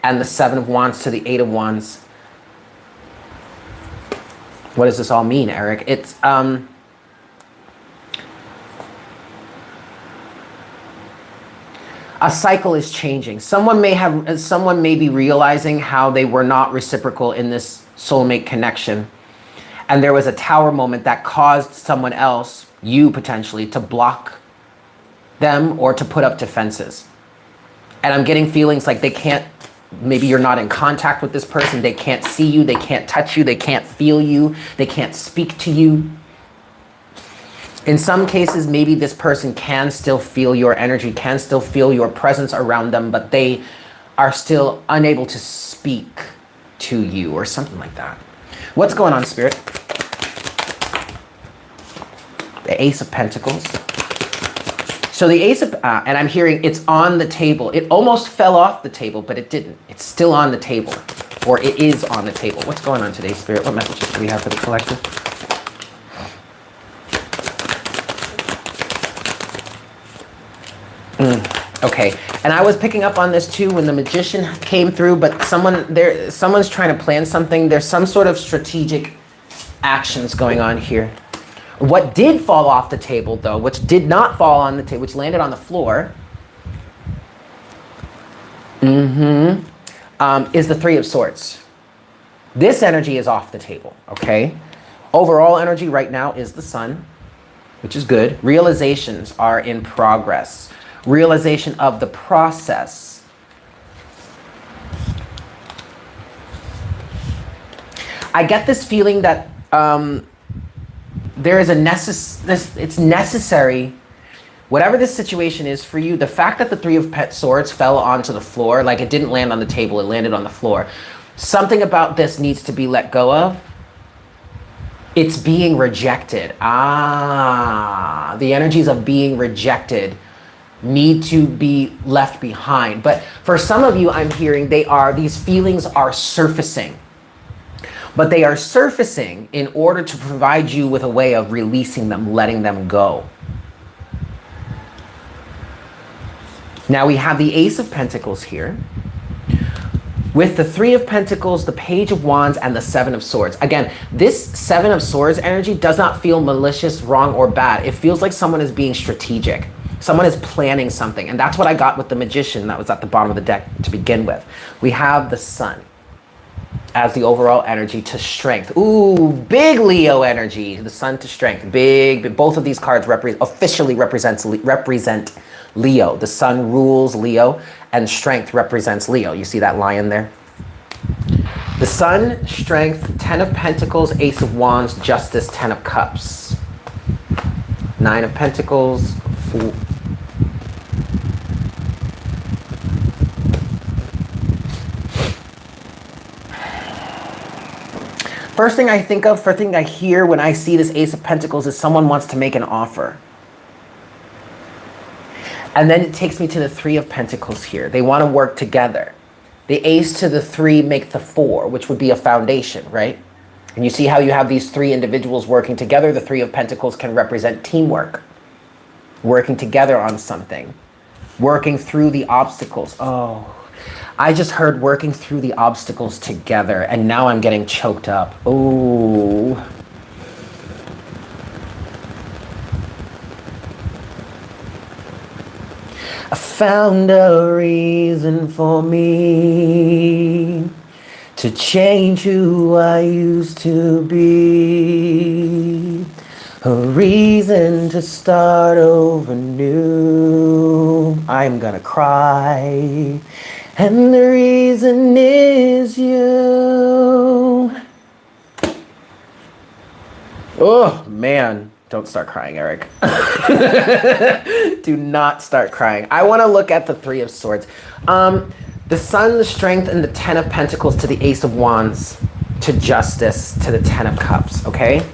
and the 7 of Wands to the 8 of Wands. What does this all mean, Eric? It's a cycle is changing. Someone may be realizing how they were not reciprocal in this soulmate connection. And there was a Tower moment that caused someone else, you potentially, to block them or to put up defenses. And I'm getting feelings like they can't, maybe you're not in contact with this person, they can't see you, they can't touch you, they can't feel you, they can't speak to you. In some cases, maybe this person can still feel your energy, can still feel your presence around them, but they are still unable to speak to you or something like that. What's going on, Spirit? The Ace of Pentacles. So the Ace of, and I'm hearing it's on the table. It almost fell off the table, but it didn't. It's still on the table, or it is on the table. What's going on today, Spirit? What messages do we have for the collective? Okay, and I was picking up on this too when the Magician came through, but someone's trying to plan something. There's some sort of strategic actions going on here. What did fall off the table, though, which did not fall on the table, which landed on the floor, is the 3 of Swords. This energy is off the table, okay? Overall energy right now is the Sun, which is good. Realizations are in progress. Realization of the process. I get this feeling that there is it's necessary, whatever this situation is for you, the fact that the 3 of Swords fell onto the floor, like it didn't land on the table, it landed on the floor. Something about this needs to be let go of. It's being rejected. The energies of being rejected need to be left behind. But for some of you, I'm hearing these feelings are surfacing. But they are surfacing in order to provide you with a way of releasing them, letting them go. Now we have the Ace of Pentacles here, with the Three of Pentacles, the Page of Wands, and the Seven of Swords. Again, this Seven of Swords energy does not feel malicious, wrong, or bad. It feels like someone is being strategic. Someone is planning something. And that's what I got with the Magician that was at the bottom of the deck to begin with. We have the Sun as the overall energy to strength. Ooh, big Leo energy. The Sun to strength. Big. Both of these cards officially represent Leo. The Sun rules Leo, and strength represents Leo. You see that lion there? The Sun, strength, 10 of Pentacles, Ace of Wands, Justice, 10 of Cups. 9 of Pentacles, Fool. First thing I think of, first thing I hear when I see this Ace of Pentacles is someone wants to make an offer. And then it takes me to the Three of Pentacles here. They want to work together. The Ace to the 3 make the 4, which would be a foundation, right? And you see how you have these 3 individuals working together. The Three of Pentacles can represent teamwork. Working together on something. Working through the obstacles. Oh, I just heard working through the obstacles together, and now I'm getting choked up. Ooh. I found a reason for me to change who I used to be. A reason to start over new. I'm gonna cry. And the reason is you. Oh, man. Don't start crying, Eric. Do not start crying. I want to look at the Three of Swords. The Sun, the Strength, and the 10 of Pentacles to the Ace of Wands, to Justice, to the 10 of Cups, okay?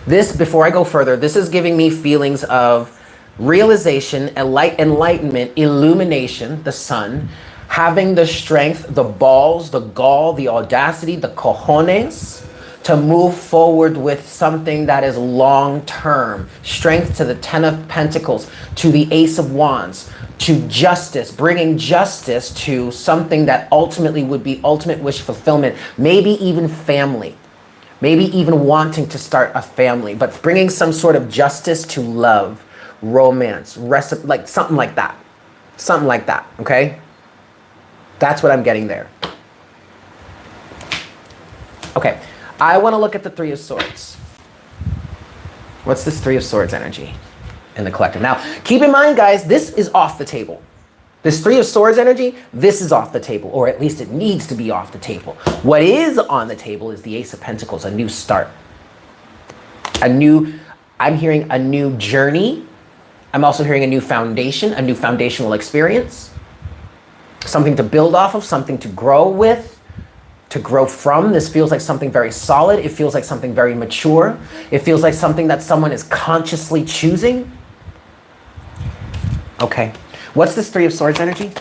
This, before I go further, this is giving me feelings of realization, enlightenment, illumination, the Sun, having the strength, the balls, the gall, the audacity, the cojones, to move forward with something that is long-term. Strength to the 10 of Pentacles, to the Ace of Wands, to justice, bringing justice to something that ultimately would be ultimate wish fulfillment, maybe even family, maybe even wanting to start a family, but bringing some sort of justice to love, romance, like something like that. Something like that, okay? That's what I'm getting there. Okay, I want to look at the Three of Swords. What's this Three of Swords energy in the collective? Now, keep in mind, guys, this is off the table. This Three of Swords energy, this is off the table, or at least it needs to be off the table. What is on the table is the Ace of Pentacles, a new start. I'm hearing a new journey. I'm also hearing a new foundation, a new foundational experience. Something to build off of, something to grow with, to grow from. This feels like something very solid. It feels like something very mature. It feels like something that someone is consciously choosing. Okay. What's this Three of Swords energy?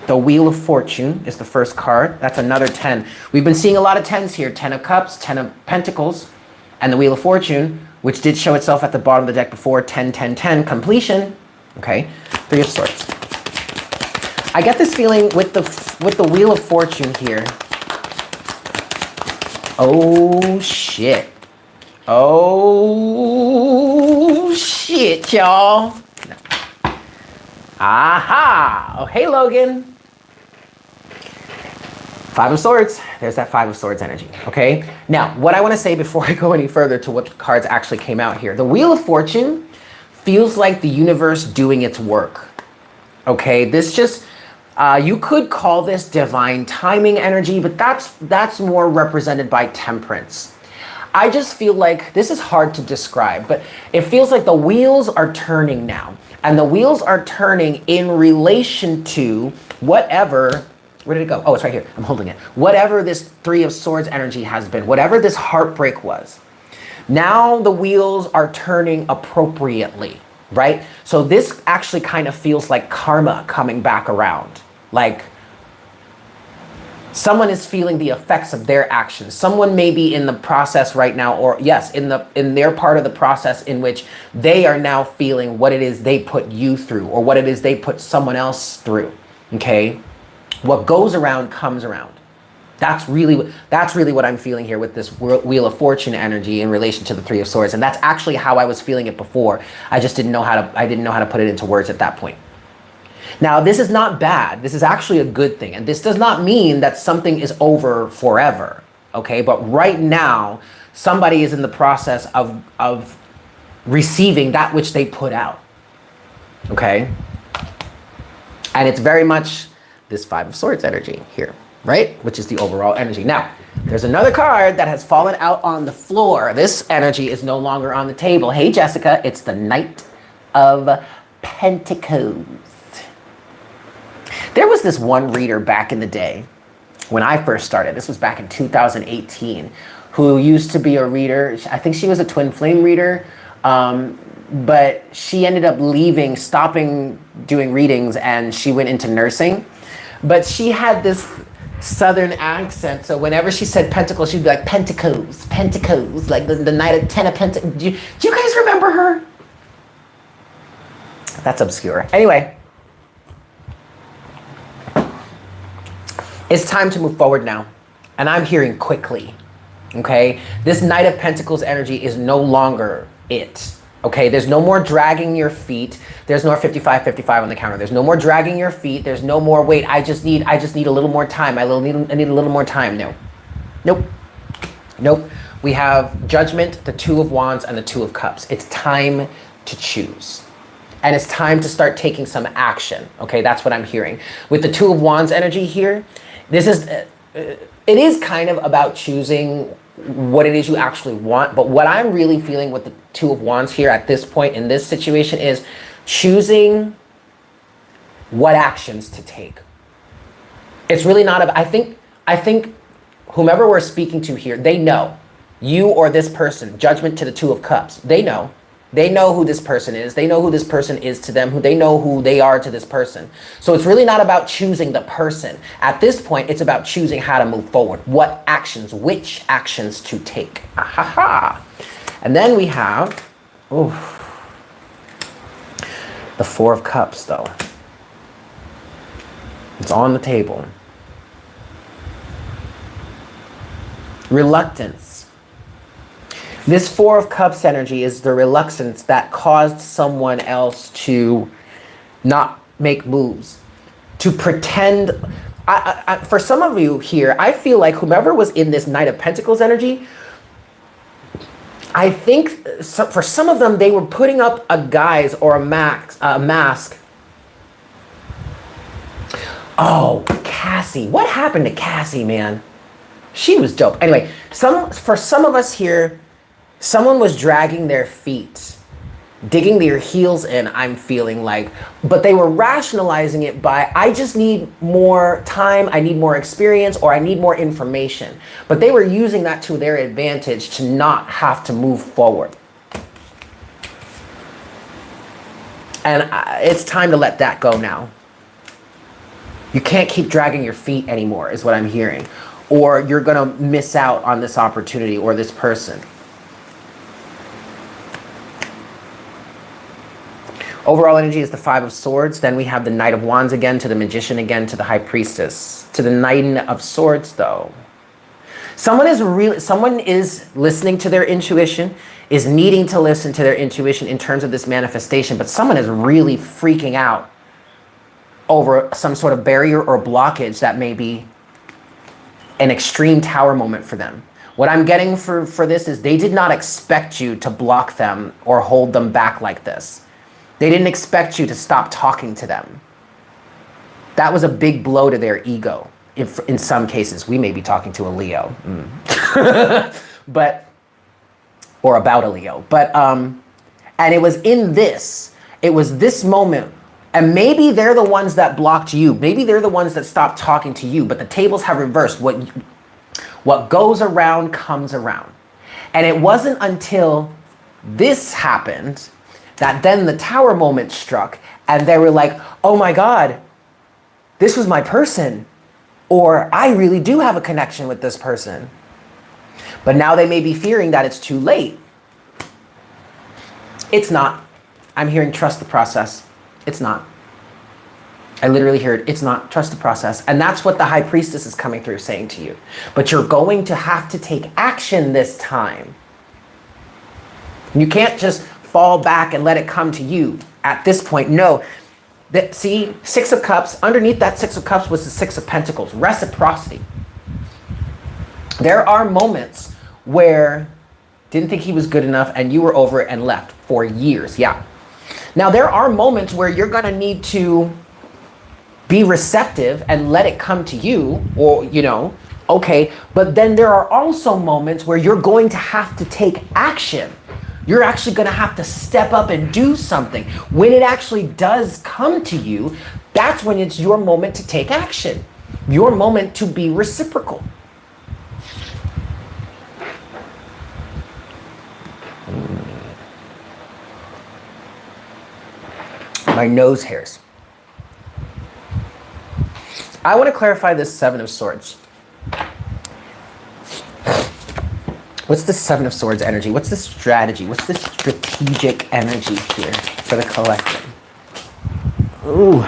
The Wheel of Fortune is the first card. That's another 10. We've been seeing a lot of 10s here. 10 of Cups, 10 of Pentacles, and the Wheel of Fortune, which did show itself at the bottom of the deck before. 10, 10, 10, completion. Okay. Three of Swords. I get this feeling with the Wheel of Fortune here. Oh, shit. Oh, shit, y'all. No. Aha! Oh, hey, Logan. Five of Swords. There's that Five of Swords energy, okay? Now, what I want to say before I go any further to what cards actually came out here. The Wheel of Fortune feels like the universe doing its work, okay? This just... you could call this divine timing energy, but that's more represented by Temperance. I just feel like, this is hard to describe, but it feels like the wheels are turning now. And the wheels are turning in relation to whatever, where did it go? Oh, it's right here. I'm holding it. Whatever this Three of Swords energy has been, whatever this heartbreak was. Now the wheels are turning appropriately, right? So this actually kind of feels like karma coming back around. Like someone is feeling the effects of their actions. Someone may be in the process right now, or yes, in their part of the process in which they are now feeling what it is they put you through, or what it is they put someone else through. Okay? What goes around comes around. That's really what I'm feeling here with this Wheel of Fortune energy in relation to the Three of Swords, and that's actually how I was feeling it before. I just didn't know how to put it into words at that point. Now, this is not bad. This is actually a good thing, and this does not mean that something is over forever. Okay, but right now, somebody is in the process of receiving that which they put out. Okay, and it's very much this Five of Swords energy here. Right? Which is the overall energy. Now, there's another card that has fallen out on the floor. This energy is no longer on the table. Hey, Jessica, it's the Knight of Pentacles. There was this one reader back in the day when I first started. This was back in 2018, who used to be a reader. I think she was a twin flame reader, but she ended up stopping doing readings, and she went into nursing. But she had this Southern accent, so whenever she said pentacles, she'd be like pentacles, pentacles, like the Knight of Ten of Pentacles. Do you guys remember her? That's obscure. Anyway, it's time to move forward now, and I'm hearing quickly. Okay, this Knight of Pentacles energy is no longer it. Okay, there's no more dragging your feet. There's no 55-55 on the counter. There's no more dragging your feet. There's no more, wait, I just need a little more time. I need a little more time. No. Nope. Nope. We have Judgment, the Two of Wands, and the Two of Cups. It's time to choose. And it's time to start taking some action. Okay, that's what I'm hearing. With the Two of Wands energy here, it is kind of about choosing what it is you actually want, but what I'm really feeling with the Two of Wands here at this point in this situation is choosing what actions to take. It's really not about, I think whomever we're speaking to here, they know. You or this person, Judgment to the Two of Cups, they know. They know who this person is. They know who this person is to them, they know who they are to this person. So it's really not about choosing the person. At this point, it's about choosing how to move forward. What actions, which actions to take. Ahaha. And then we have, the Four of Cups, though. It's on the table. Reluctance. This Four of Cups energy is the reluctance that caused someone else to not make moves, to pretend. For some of you here, I feel like whomever was in this Knight of Pentacles energy, I think for some of them, they were putting up a guise or a mask. Oh, Cassie. What happened to Cassie, man? She was dope. Anyway, for some of us here, someone was dragging their feet, digging their heels in, I'm feeling like, but they were rationalizing it by, I just need more time, I need more experience, or I need more information. But they were using that to their advantage to not have to move forward. And it's time to let that go now. You can't keep dragging your feet anymore, is what I'm hearing. Or you're gonna miss out on this opportunity or this person. Overall energy is the Five of Swords. Then we have the Knight of Wands again, to the Magician again, to the High Priestess, to the Knight of Swords, though. Someone is listening to their intuition, is needing to listen to their intuition in terms of this manifestation, but someone is really freaking out over some sort of barrier or blockage that may be an extreme tower moment for them. What I'm getting for this is they did not expect you to block them or hold them back like this. They didn't expect you to stop talking to them. That was a big blow to their ego. If, in some cases, we may be talking to a Leo, or about a Leo. But, and it was this moment, and maybe they're the ones that blocked you. Maybe they're the ones that stopped talking to you, but the tables have reversed. What goes around comes around. And it wasn't until this happened that then the tower moment struck, and they were like, oh my God, this was my person, or I really do have a connection with this person. But now they may be fearing that it's too late. It's not. I'm hearing trust the process. It's not. I literally hear it. It's not. Trust the process. And that's what the high priestess is coming through saying to you. But you're going to have to take action this time. You can't just fall back and let it come to you at this point. No. See, Six of Cups, underneath that Six of Cups was the Six of Pentacles, reciprocity. There are moments where didn't think he was good enough and you were over it and left for years. Yeah. Now there are moments where you're going to need to be receptive and let it come to you, or, you know, okay. But then there are also moments where you're going to have to take action. You're actually going to have to step up and do something. When it actually does come to you, that's when it's your moment to take action. Your moment to be reciprocal. My nose hairs. I want to clarify this Seven of Swords. What's the Seven of Swords energy? What's the strategy? What's the strategic energy here for the collective? Ooh.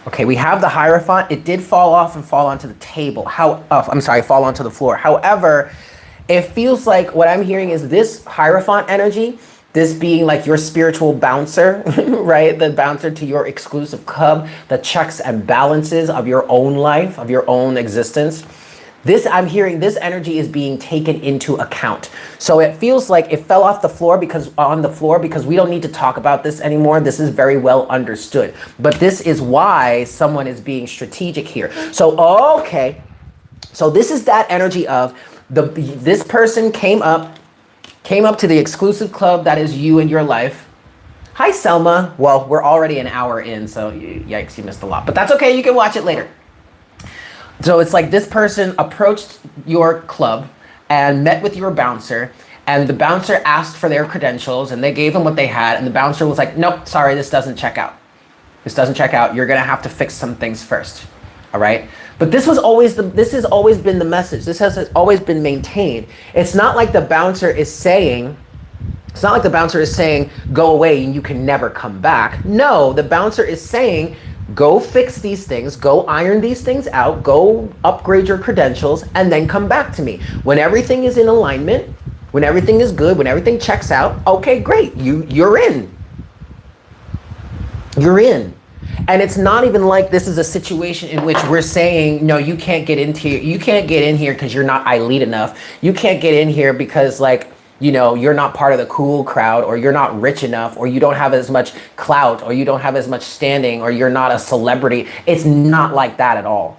Okay, we have the Hierophant. It did fall off and fall onto the table. Fall onto the floor. However, it feels like what I'm hearing is this Hierophant energy, this being like your spiritual bouncer, right? The bouncer to your exclusive club, the checks and balances of your own life, of your own existence. I'm hearing this energy is being taken into account. So it feels like it fell off the floor because we don't need to talk about this anymore. This is very well understood. But this is why someone is being strategic here. So, okay. So this is that energy of this person came up to the exclusive club that is you and your life. Hi, Selma. Well, we're already an hour in, so yikes, you missed a lot. But that's okay. You can watch it later. So it's like this person approached your club and met with your bouncer, and the bouncer asked for their credentials and they gave him what they had, and the bouncer was like, nope, sorry, this doesn't check out. This doesn't check out. You're gonna have to fix some things first. All right. But this has always been the message. This has always been maintained. It's not like the bouncer is saying, go away and you can never come back. No, the bouncer is saying, go fix these things, go iron these things out, go upgrade your credentials, and then come back to me. When everything is in alignment, when everything is good, when everything checks out, okay, great, you're in. You're in. And it's not even like this is a situation in which we're saying, no, you can't get into here. You can't get in here because you're not elite enough. You can't get in here because, like, you know, you're not part of the cool crowd, or you're not rich enough, or you don't have as much clout, or you don't have as much standing, or you're not a celebrity. It's not like that at all.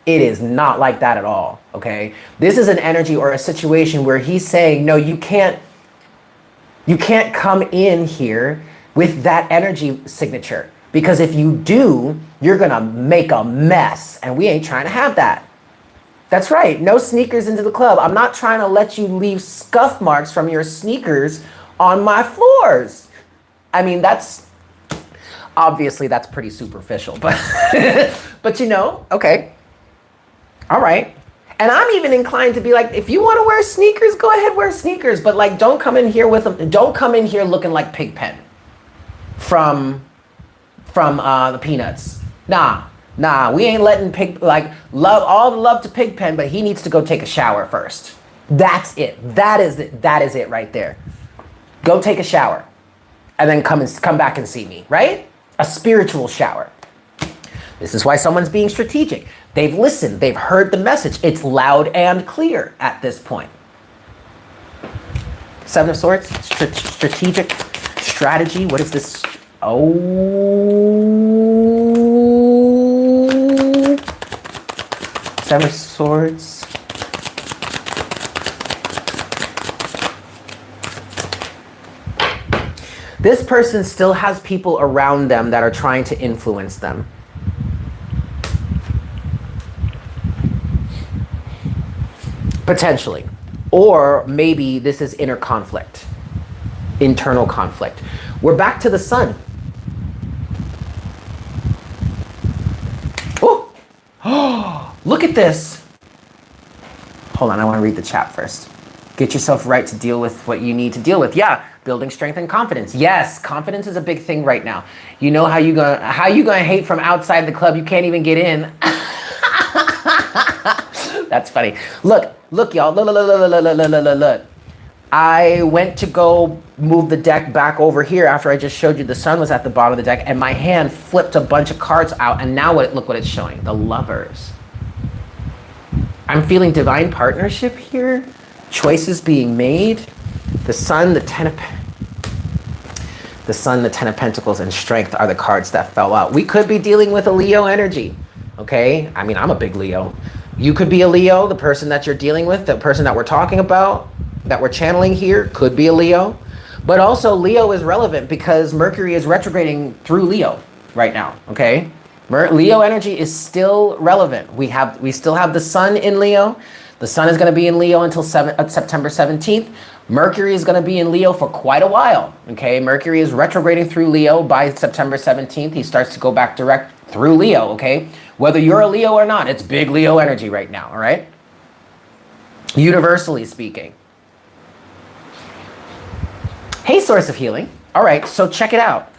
It is not like that at all, okay? This is an energy or a situation where he's saying, no, you can't come in here with that energy signature, because if you do, you're gonna make a mess, and we ain't trying to have that. That's right. No sneakers into the club. I'm not trying to let you leave scuff marks from your sneakers on my floors. I mean, that's pretty superficial, but but you know, okay. All right. And I'm even inclined to be like, if you want to wear sneakers, go ahead, wear sneakers, but like, don't come in here with them. Don't come in here looking like Pigpen from the Peanuts. Nah, we ain't letting all the love to Pigpen, but he needs to go take a shower first. That's it. That is it right there. Go take a shower and then come back and see me, right? A spiritual shower. This is why someone's being strategic. They've listened, they've heard the message. It's loud and clear at this point. Seven of Swords, strategic, strategy. What is this? Seven of Swords. This person still has people around them that are trying to influence them. Potentially. Or maybe this is inner conflict, internal conflict. We're back to the sun. Oh, look at this. Hold on, I want to read the chat first. Get yourself right to deal with what you need to deal with. Yeah, building strength and confidence. Yes, confidence is a big thing right now. You know how you gonna hate from outside the club? You can't even get in. That's funny. Look, y'all. Look. I went to go move the deck back over here after I just showed you the sun was at the bottom of the deck, and my hand flipped a bunch of cards out, and now look what it's showing. The Lovers. I'm feeling divine partnership here. Choices being made. The Sun, the Ten of Pentacles, and Strength are the cards that fell out. We could be dealing with a Leo energy, okay? I mean, I'm a big Leo. You could be a Leo, the person that you're dealing with, the person that we're talking about, that we're channeling here, could be a Leo. But also, Leo is relevant because Mercury is retrograding through Leo right now, okay? Leo energy is still relevant. We still have the sun in Leo. The sun is going to be in Leo until September 17th. Mercury is going to be in Leo for quite a while. Okay, Mercury is retrograding through Leo by September 17th. He starts to go back direct through Leo. Okay, whether you're a Leo or not, it's big Leo energy right now. All right, universally speaking. Hey, source of healing. All right, so check it out.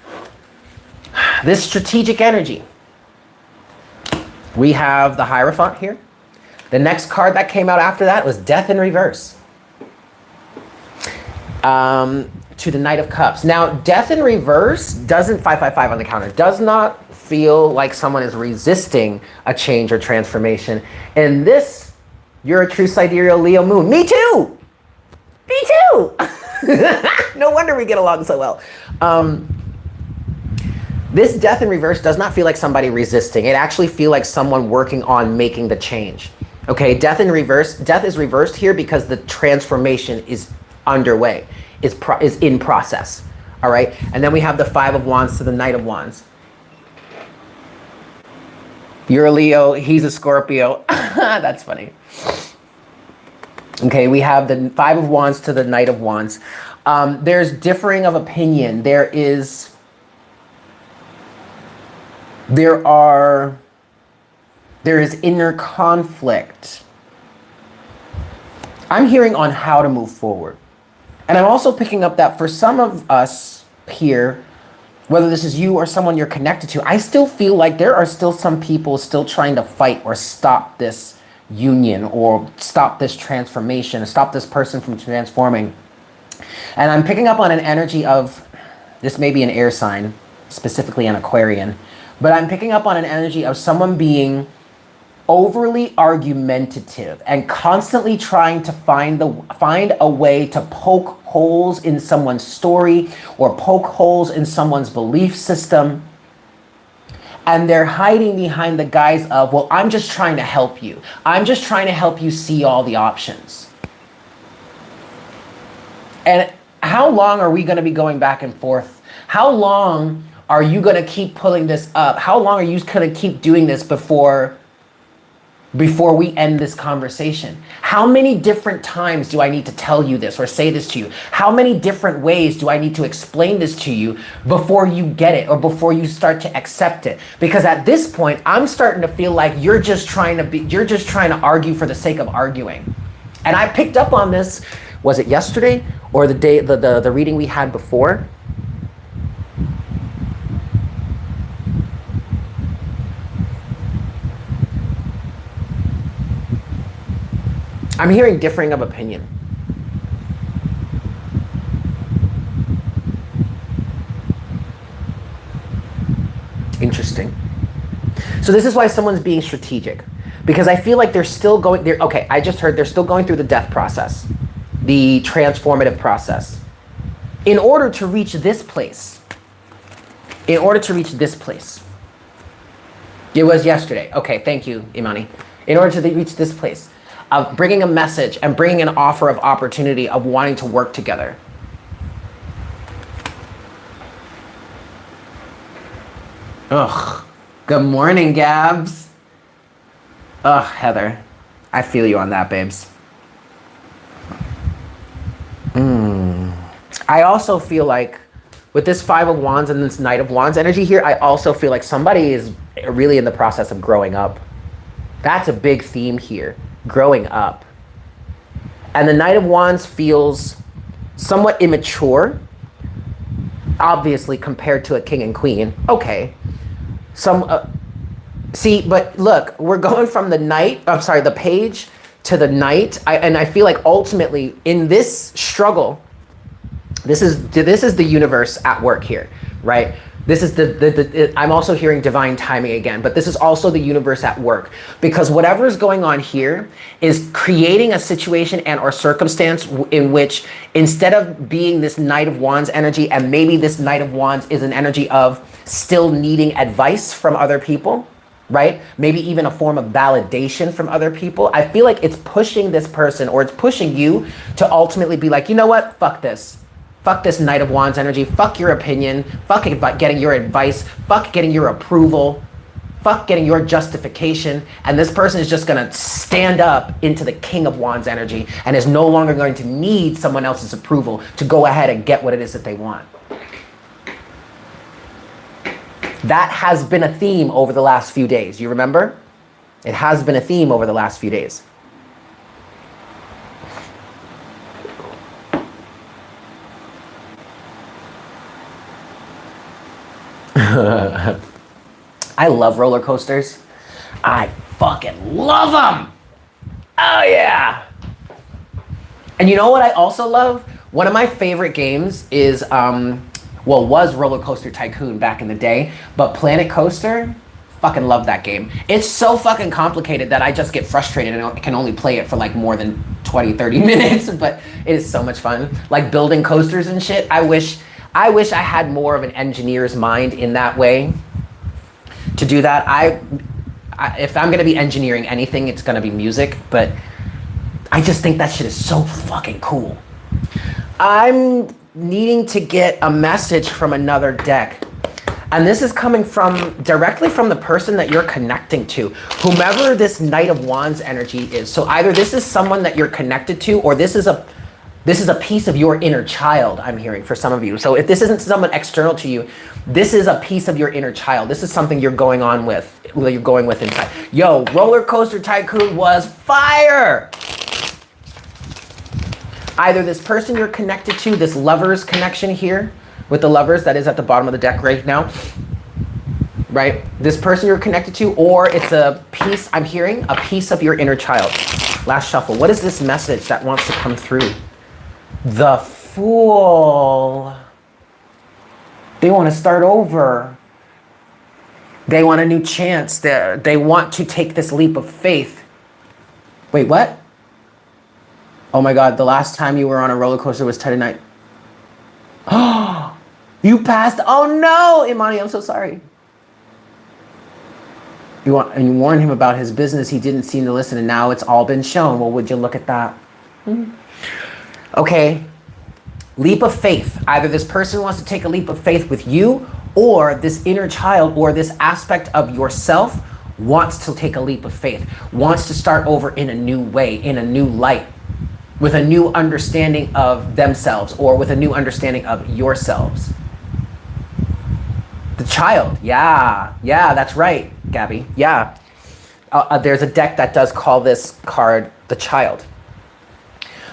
This strategic energy. We have the Hierophant here. The next card that came out after that was Death in Reverse. To the Knight of Cups. Now, Death in Reverse doesn't, 555 on the counter, does not feel like someone is resisting a change or transformation. And this, you're a true sidereal Leo moon. Me too! Me too! No wonder we get along so well. This Death in Reverse does not feel like somebody resisting. It actually feels like someone working on making the change. Okay, Death in Reverse. Death is reversed here because the transformation is underway, is in process. All right, and then we have the Five of Wands to the Knight of Wands. You're a Leo, he's a Scorpio. That's funny. Okay, we have the Five of Wands to the Knight of Wands. There's differing of opinion. There is inner conflict. I'm hearing on how to move forward. And I'm also picking up that for some of us here, whether this is you or someone you're connected to, I still feel like there are still some people still trying to fight or stop this union or stop this transformation, stop this person from transforming. And I'm picking up on an energy of, this may be an air sign, specifically an Aquarian, but I'm picking up on an energy of someone being overly argumentative and constantly trying to find a way to poke holes in someone's story or poke holes in someone's belief system. And they're hiding behind the guise of, well, I'm just trying to help you. I'm just trying to help you see all the options. And how long are we going to be going back and forth? How long are you going to keep pulling this up? How long are you going to keep doing this before we end this conversation? How many different times do I need to tell you this or say this to you? How many different ways do I need to explain this to you before you get it or before you start to accept it? Because at this point, I'm starting to feel like you're just trying to argue for the sake of arguing. And I picked up on this, was it yesterday or the day, the reading we had before? I'm hearing differing of opinion. Interesting. So this is why someone's being strategic, because I feel like they're still going there. Okay, I just heard they're still going through the death process, the transformative process. In order to reach this place, it was yesterday. Okay, thank you, Imani. In order to reach this place of bringing a message and bringing an offer of opportunity of wanting to work together. Ugh. Good morning, Gabs. Ugh, Heather. I feel you on that, babes. I also feel like with this Five of Wands and this Knight of Wands energy here, I also feel like somebody is really in the process of growing up. That's a big theme here, growing up. And the Knight of Wands feels somewhat immature, obviously compared to a king and queen. Okay. See, but look, we're going from the page to the knight. And I feel like ultimately in this struggle, this is the universe at work here, right? This is I'm also hearing divine timing again, but this is also the universe at work, because whatever is going on here is creating a situation and or circumstance in which, instead of being this Knight of Wands energy, and maybe this Knight of Wands is an energy of still needing advice from other people, right? Maybe even a form of validation from other people. I feel like it's pushing this person, or it's pushing you to ultimately be like, you know what? Fuck this. Fuck this Knight of Wands energy. Fuck your opinion. Fuck getting your advice. Fuck getting your approval. Fuck getting your justification. And this person is just gonna stand up into the King of Wands energy and is no longer going to need someone else's approval to go ahead and get what it is that they want. That has been a theme over the last few days. You remember? It has been a theme over the last few days. I love roller coasters. I fucking love them. Oh yeah. And you know what I also love? One of my favorite games is, was Roller Coaster Tycoon back in the day, but Planet Coaster, fucking love that game. It's so fucking complicated that I just get frustrated and I can only play it for like more than 20, 30 minutes, but it is so much fun. Like building coasters and shit. I wish I had more of an engineer's mind in that way to do that. If I'm gonna be engineering anything, it's gonna be music, but I just think that shit is so fucking cool. I'm needing to get a message from another deck. And this is coming directly from the person that you're connecting to, whomever this Knight of Wands energy is. So either this is someone that you're connected to, or this is a piece of your inner child, I'm hearing for some of you. So if this isn't someone external to you, this is a piece of your inner child. This is something you're going with inside. Yo, Roller Coaster Tycoon was fire! Either this person you're connected to, this lover's connection here, with the lovers that is at the bottom of the deck right now, right? This person you're connected to, or it's a piece, I'm hearing, a piece of your inner child. Last shuffle. What is this message that wants to come through? The Fool. They want to start over. They want a new chance. They want to take this leap of faith. Wait, what? Oh my God, the last time you were on a roller coaster was tonight. Oh, you passed. Oh no, Imani, I'm so sorry. You warned him about his business. He didn't seem to listen, and now it's all been shown. Well, would you look at that? Okay, leap of faith. Either this person wants to take a leap of faith with you, or this inner child or this aspect of yourself wants to take a leap of faith, wants to start over in a new way, in a new light, with a new understanding of themselves, or with a new understanding of yourselves. The child, yeah, that's right, Gabby, yeah. There's a deck that does call this card the child.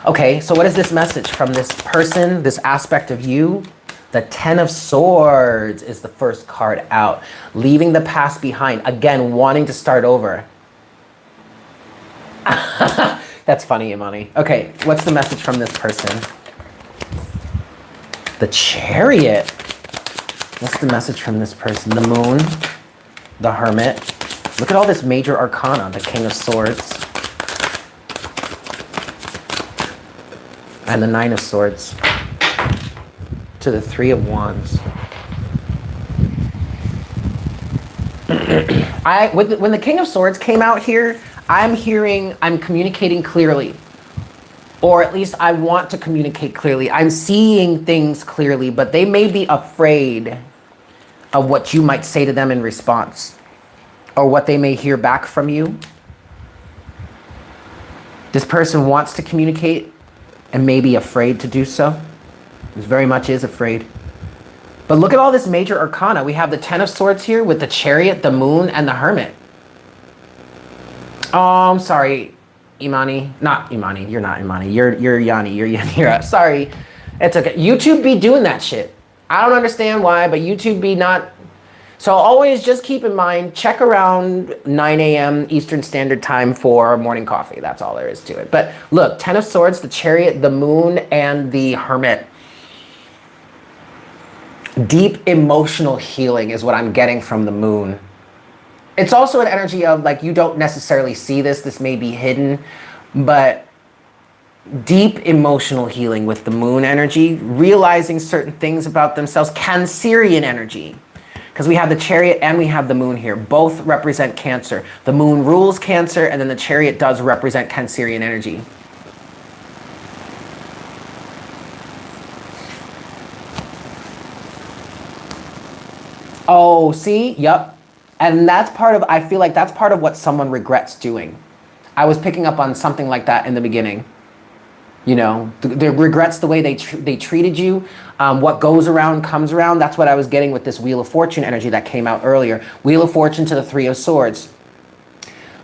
Okay, so what is this message from this person, this aspect of you? The Ten of Swords is the first card out. Leaving the past behind, again, wanting to start over. That's funny, Imani. Okay, what's the message from this person? The Chariot. What's the message from this person? The Moon, the Hermit. Look at all this major arcana. The King of Swords. And the Nine of Swords. To the Three of Wands. When the King of Swords came out here, I'm communicating clearly. Or at least I want to communicate clearly. I'm seeing things clearly, but they may be afraid of what you might say to them in response, or what they may hear back from you. This person wants to communicate and may be afraid to do so. It very much is afraid. But look at all this major arcana. We have the Ten of Swords here with the Chariot, the Moon, and the Hermit. Oh, I'm sorry, Imani. Not Imani. You're not Imani. You're Yanni. You're Yanira. Sorry. It's okay. YouTube be doing that shit. I don't understand why, but YouTube be not. So always just keep in mind, check around 9 a.m. Eastern Standard Time for morning coffee. That's all there is to it. But look, Ten of Swords, the Chariot, the Moon, and the Hermit. Deep emotional healing is what I'm getting from the Moon. It's also an energy of like, you don't necessarily see this. This may be hidden, but deep emotional healing with the Moon energy, realizing certain things about themselves. Cancerian energy. Because we have the Chariot and we have the Moon here. Both represent Cancer. The Moon rules Cancer, and then the Chariot does represent Cancerian energy. Oh, see? Yep. And that's part of, I feel like that's part of what someone regrets doing. I was picking up on something like that in the beginning. You know, the regrets the way they treated you. What goes around comes around. That's what I was getting with this Wheel of Fortune energy that came out earlier. Wheel of Fortune to the Three of Swords.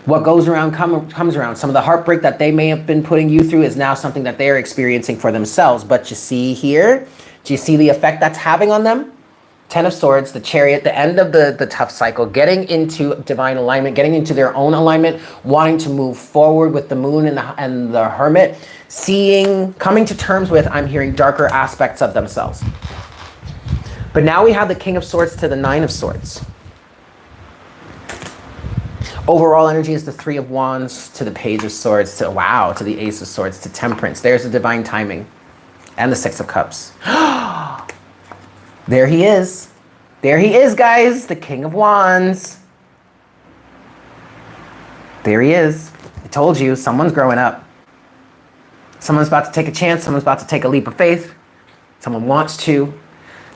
What goes around comes around. Some of the heartbreak that they may have been putting you through is now something that they're experiencing for themselves. But you see here, do you see the effect that's having on them? Ten of Swords, the Chariot, the end of the tough cycle, getting into divine alignment, getting into their own alignment, wanting to move forward with the Moon and the Hermit, seeing, coming to terms with, I'm hearing, darker aspects of themselves. But now we have the King of Swords to the Nine of Swords. Overall energy is the Three of Wands to the Page of Swords to, wow, to the Ace of Swords to Temperance. There's the divine timing. And the Six of Cups. There he is. There he is, guys. The King of Wands. There he is. I told you, someone's growing up. Someone's about to take a chance. Someone's about to take a leap of faith. Someone wants to.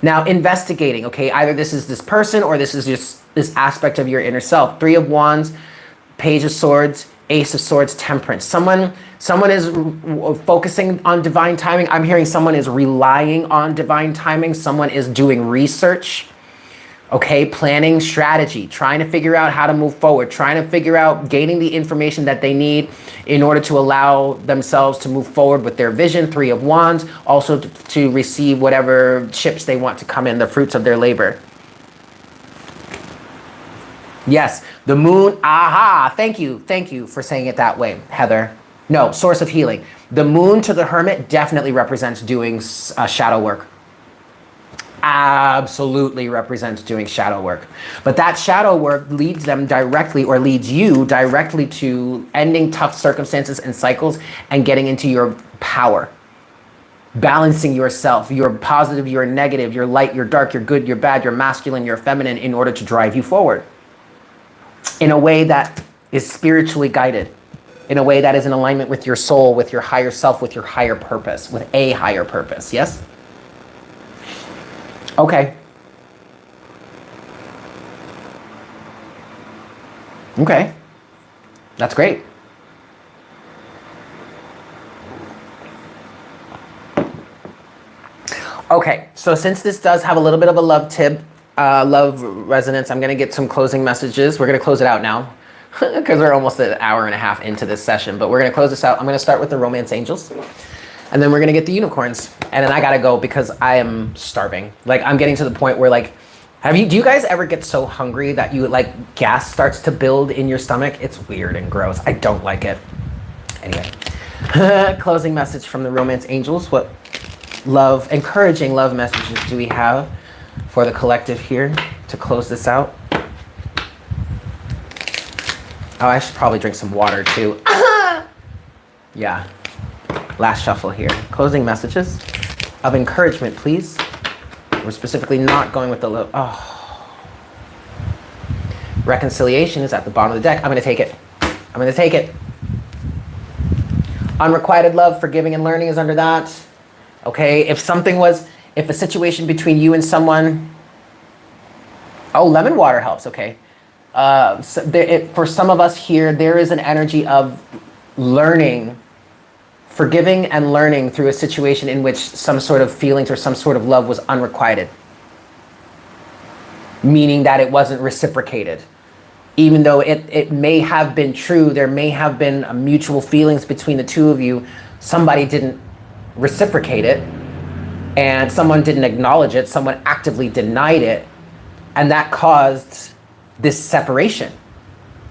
Now, investigating, okay? Either this is this person or this is just this aspect of your inner self. Three of Wands, Page of Swords, Ace of Swords, Temperance. Someone is focusing on divine timing. I'm hearing someone is relying on divine timing. Someone is doing research, okay? Planning strategy, trying to figure out how to move forward, trying to figure out gaining the information that they need in order to allow themselves to move forward with their vision. Three of Wands, also to receive whatever chips they want to come in, the fruits of their labor. Yes, the Moon, aha, thank you for saying it that way, Heather. No, source of healing. The Moon to the Hermit definitely represents doing shadow work. Absolutely represents doing shadow work. But that shadow work leads them directly, or leads you directly, to ending tough circumstances and cycles and getting into your power. Balancing yourself, your positive, your negative, your light, your dark, your good, your bad, your masculine, your feminine, in order to drive you forward. In a way that is spiritually guided, in a way that is in alignment with your soul, with your higher self, with your higher purpose, with a higher purpose, yes? Okay. Okay. That's great. Okay, so since this does have a little bit of a love tip, love resonance, I'm going to get some closing messages. We're going to close it out now because we're almost an hour and a half into this session, but we're going to close this out. I'm going to start with the romance angels, and then we're going to get the unicorns, and then I got to go because I am starving. Like, I'm getting to the point where, like, do you guys ever get so hungry that you, like, gas starts to build in your stomach? It's weird and gross. I don't like it. Anyway, closing message from the romance angels. What encouraging love messages do we have for the collective here to close this out? Oh, I should probably drink some water too. Yeah. Last shuffle here. Closing messages of encouragement, please. We're specifically not going with the love. Oh. Reconciliation is at the bottom of the deck. I'm going to take it. I'm going to take it. Unrequited love, forgiving and learning is under that. Okay, if a situation between you and someone, oh, lemon water helps, okay. For some of us here, there is an energy of learning Forgiving and learning through a situation in which some sort of feelings or some sort of love was unrequited. Meaning that it wasn't reciprocated. Even though it may have been true, there may have been mutual feelings between the two of you, somebody didn't reciprocate it, and someone didn't acknowledge it, someone actively denied it, and that caused this separation.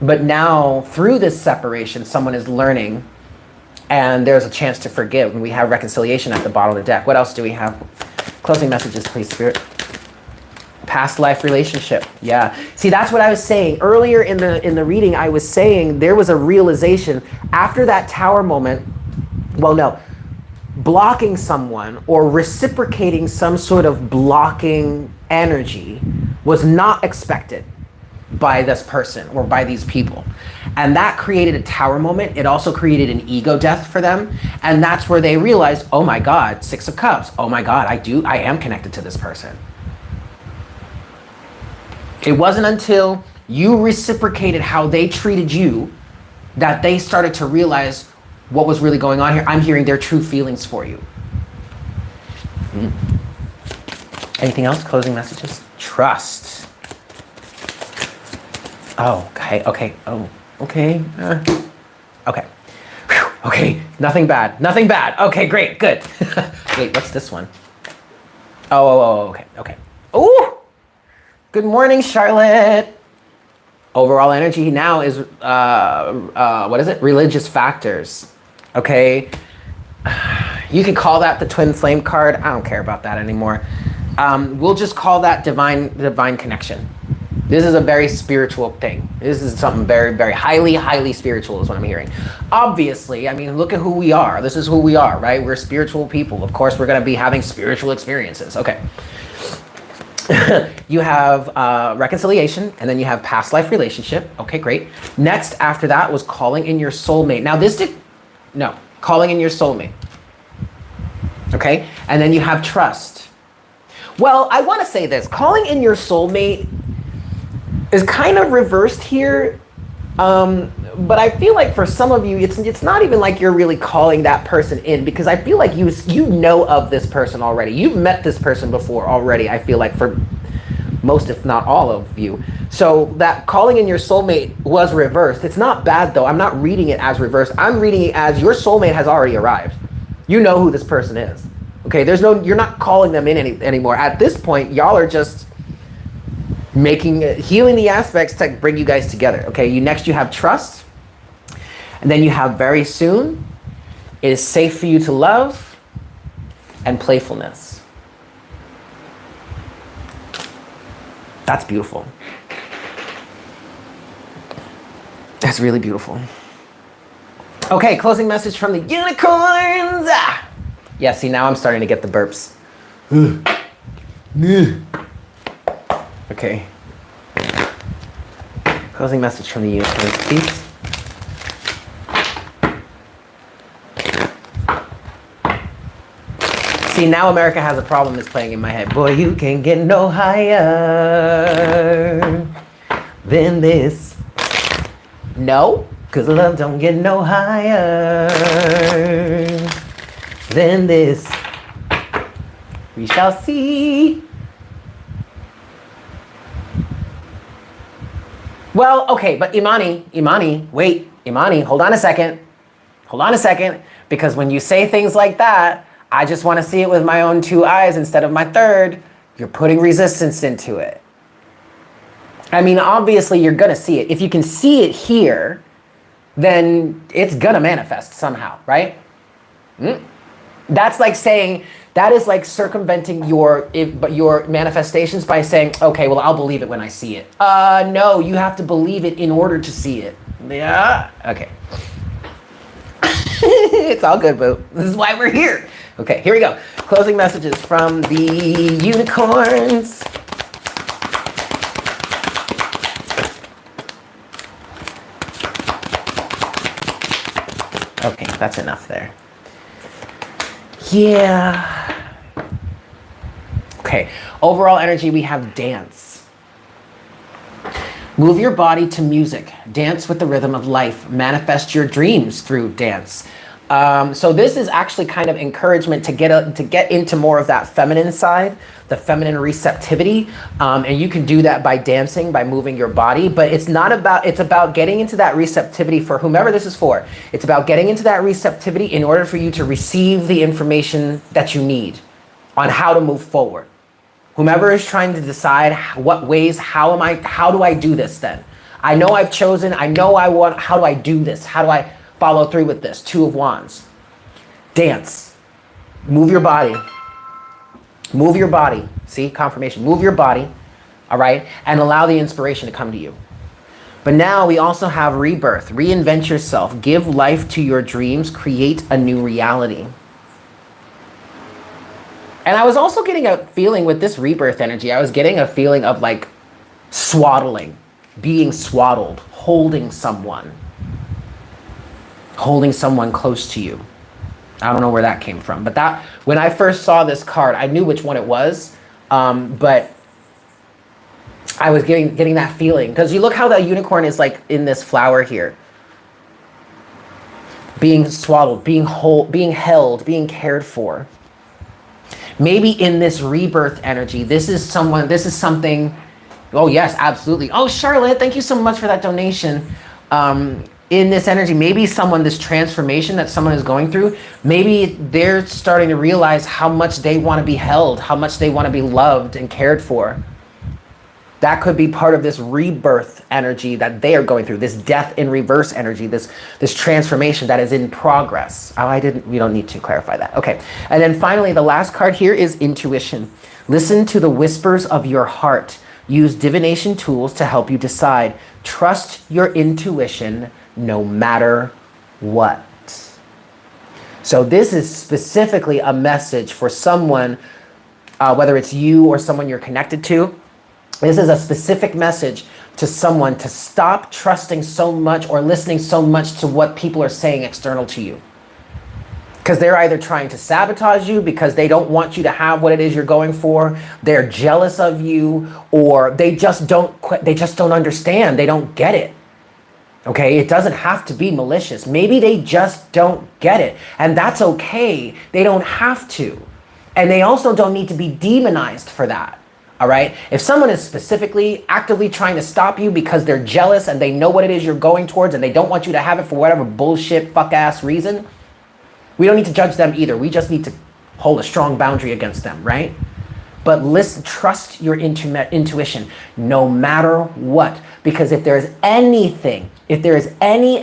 But now, through this separation, someone is learning, and there's a chance to forgive, and we have reconciliation at the bottom of the deck. What else do we have? Closing messages, please, Spirit. Past life relationship. Yeah. See, that's what I was saying. Earlier in the reading, I was saying there was a realization after that tower moment. Well, no. Blocking someone or reciprocating some sort of blocking energy was not expected by this person or by these people. And that created a tower moment. It also created an ego death for them. And that's where they realized, oh my God, Six of Cups. Oh my God, I am connected to this person. It wasn't until you reciprocated how they treated you that they started to realize what was really going on here. I'm hearing their true feelings for you. Anything else? Closing messages? Trust. Oh, okay, okay, oh, okay, okay. Whew, okay, nothing bad, nothing bad. Okay, great, good. Wait, what's this one? Oh, okay, okay. Ooh! Good morning, Charlotte. Overall energy now is, what is it? Religious factors. Okay. You can call that the twin flame card. I don't care about that anymore. We'll just call that divine connection. This is a very spiritual thing. This is something very, very highly spiritual is what I'm hearing. Obviously, I mean, look at who we are. This is who we are, right? We're spiritual people. Of course, we're going to be having spiritual experiences. Okay. You have reconciliation, and then you have past life relationship. Okay, great. Next, after that was calling in your soulmate. Now calling in your soulmate. Okay, and then you have trust. Well, I want to say this. Calling in your soulmate is kind of reversed here. But I feel like for some of you, it's not even like you're really calling that person in, because I feel like you know of this person already. You've met this person before already, I feel like, for most, if not all of you. So that calling in your soulmate was reversed. It's not bad though. I'm not reading it as reversed. I'm reading it as your soulmate has already arrived. You know who this person is. Okay, you're not calling them in anymore. At this point, y'all are just healing the aspects to bring you guys together. Okay, next you have trust. And then you have very soon, it is safe for you to love, and playfulness. That's beautiful. That's really beautiful. Okay, closing message from the unicorns. Yeah, see, now I'm starting to get the burps. Okay. Closing message from the unicorns, please. See, now America Has a Problem is playing in my head. Boy, you can't get no higher than this. No, because love don't get no higher than this. We shall see. Well, okay, but Imani, wait, Imani, hold on a second, because when you say things like that, I just want to see it with my own two eyes instead of my third. You're putting resistance into it. I mean, obviously you're going to see it. If you can see it here, then it's going to manifest somehow, right? That's like saying, that is like circumventing your manifestations by saying, okay, well, I'll believe it when I see it. No, you have to believe it in order to see it. Yeah, okay. It's all good, boo. This is why we're here. Okay, here we go. Closing messages from the unicorns. Okay, that's enough there. Yeah. Okay, overall energy, we have dance. Move your body to music. Dance with the rhythm of life. Manifest your dreams through dance. So this is actually kind of encouragement to get into more of that feminine side, the feminine receptivity. And you can do that by dancing, by moving your body. But it's about getting into that receptivity for whomever this is for. It's about getting into that receptivity in order for you to receive the information that you need on how to move forward. Whomever is trying to decide what ways, how do I do this then? I know I've chosen, I know I want, how do I do this? How do I follow through with this? Two of Wands. Dance. Move your body. Move your body. See, confirmation. Move your body, all right? And allow the inspiration to come to you. But now we also have rebirth. Reinvent yourself. Give life to your dreams. Create a new reality. And I was also getting a feeling with this rebirth energy, I was getting a feeling of like swaddling, being swaddled, holding someone close to you. I don't know where that came from, but that, when I first saw this card, I knew which one it was, but I was getting that feeling, because you look how the unicorn is like in this flower here, being swaddled, being held, being cared for. Maybe in this rebirth energy, this is something, oh yes, absolutely. Oh, Charlotte, thank you so much for that donation. In this energy, maybe this transformation that someone is going through, maybe they're starting to realize how much they want to be held, how much they want to be loved and cared for. That could be part of this rebirth energy that they are going through, this death in reverse energy, this transformation that is in progress. We don't need to clarify that. Okay. And then finally, the last card here is intuition. Listen to the whispers of your heart. Use divination tools to help you decide. Trust your intuition no matter what. So this is specifically a message for someone, whether it's you or someone you're connected to. This is a specific message to someone to stop trusting so much or listening so much to what people are saying external to you. Because they're either trying to sabotage you because they don't want you to have what it is you're going for, they're jealous of you, or they just don't understand, they don't get it. Okay, it doesn't have to be malicious. Maybe they just don't get it, and that's okay. They don't have to. And they also don't need to be demonized for that. All right. If someone is specifically actively trying to stop you because they're jealous and they know what it is you're going towards and they don't want you to have it for whatever bullshit fuck ass reason, we don't need to judge them either. We just need to hold a strong boundary against them, right? But listen, trust your intuition no matter what. Because if there is any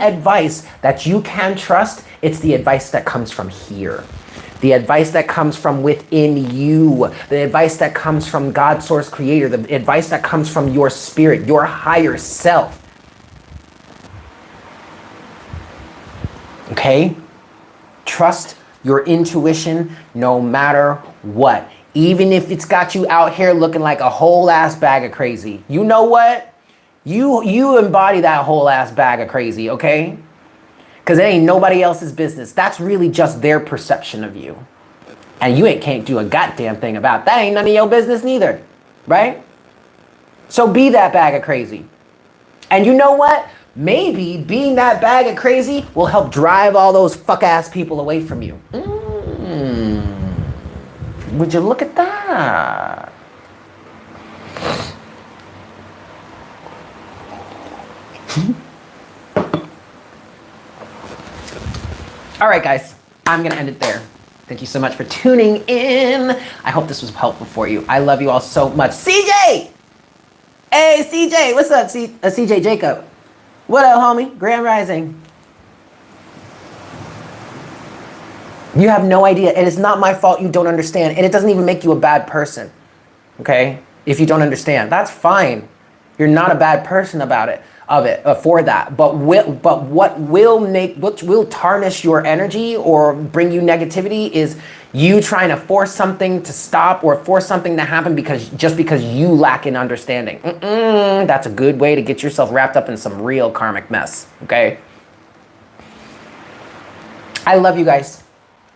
advice that you can trust, it's the advice that comes from here. The advice that comes from within you, the advice that comes from God, source creator, the advice that comes from your spirit, your higher self. Okay? Trust your intuition no matter what. Even if it's got you out here looking like a whole ass bag of crazy. You know what? You embody that whole ass bag of crazy, okay? Because it ain't nobody else's business. That's really just their perception of you. And you can't do a goddamn thing about that. Ain't none of your business neither, right? So be that bag of crazy. And you know what? Maybe being that bag of crazy will help drive all those fuck-ass people away from you. Would you look at that? All right, guys, I'm going to end it there. Thank you so much for tuning in. I hope this was helpful for you. I love you all so much. CJ! Hey, CJ, what's up, CJ Jacob? What up, homie? Grand Rising. You have no idea. It is not my fault you don't understand, and it doesn't even make you a bad person, okay? If you don't understand, that's fine. You're not a bad person for that. But what will tarnish your energy or bring you negativity is you trying to force something to stop or force something to happen because you lack in understanding. That's a good way to get yourself wrapped up in some real karmic mess. Okay. I love you guys.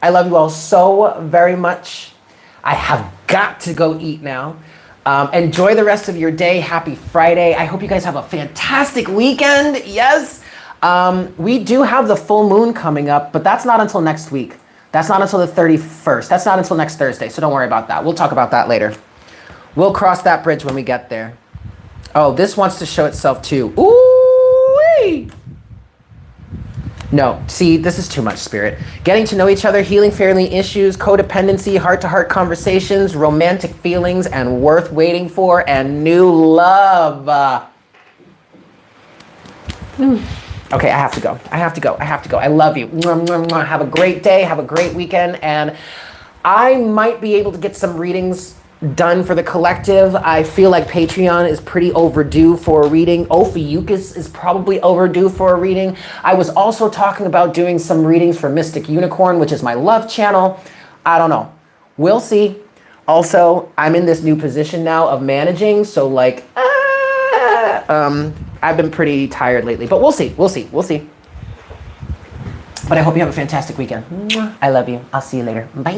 I love you all so very much. I have got to go eat now. Enjoy the rest of your day. Happy Friday. I hope you guys have a fantastic weekend. Yes. We do have the full moon coming up, but that's not until next week. That's not until the 31st. That's not until next Thursday, so don't worry about that. We'll talk about that later. We'll cross that bridge when we get there. Oh, this wants to show itself too. Ooh-wee! No, see, this is too much, Spirit. Getting to know each other, healing family issues, codependency, heart-to-heart conversations, romantic feelings, and worth waiting for, and new love. Okay, I have to go. I love you. Mwah, mwah, mwah. Have a great day. Have a great weekend. And I might be able to get some readings done for the collective. I feel like Patreon is pretty overdue for a reading. Ophiuchus is probably overdue for a reading. I was also talking about doing some readings for Mystic Unicorn, which is my love channel. I don't know. We'll see. Also, I'm in this new position now of managing, so like, I've been pretty tired lately, but we'll see. But I hope you have a fantastic weekend. I love you. I'll see you later. Bye.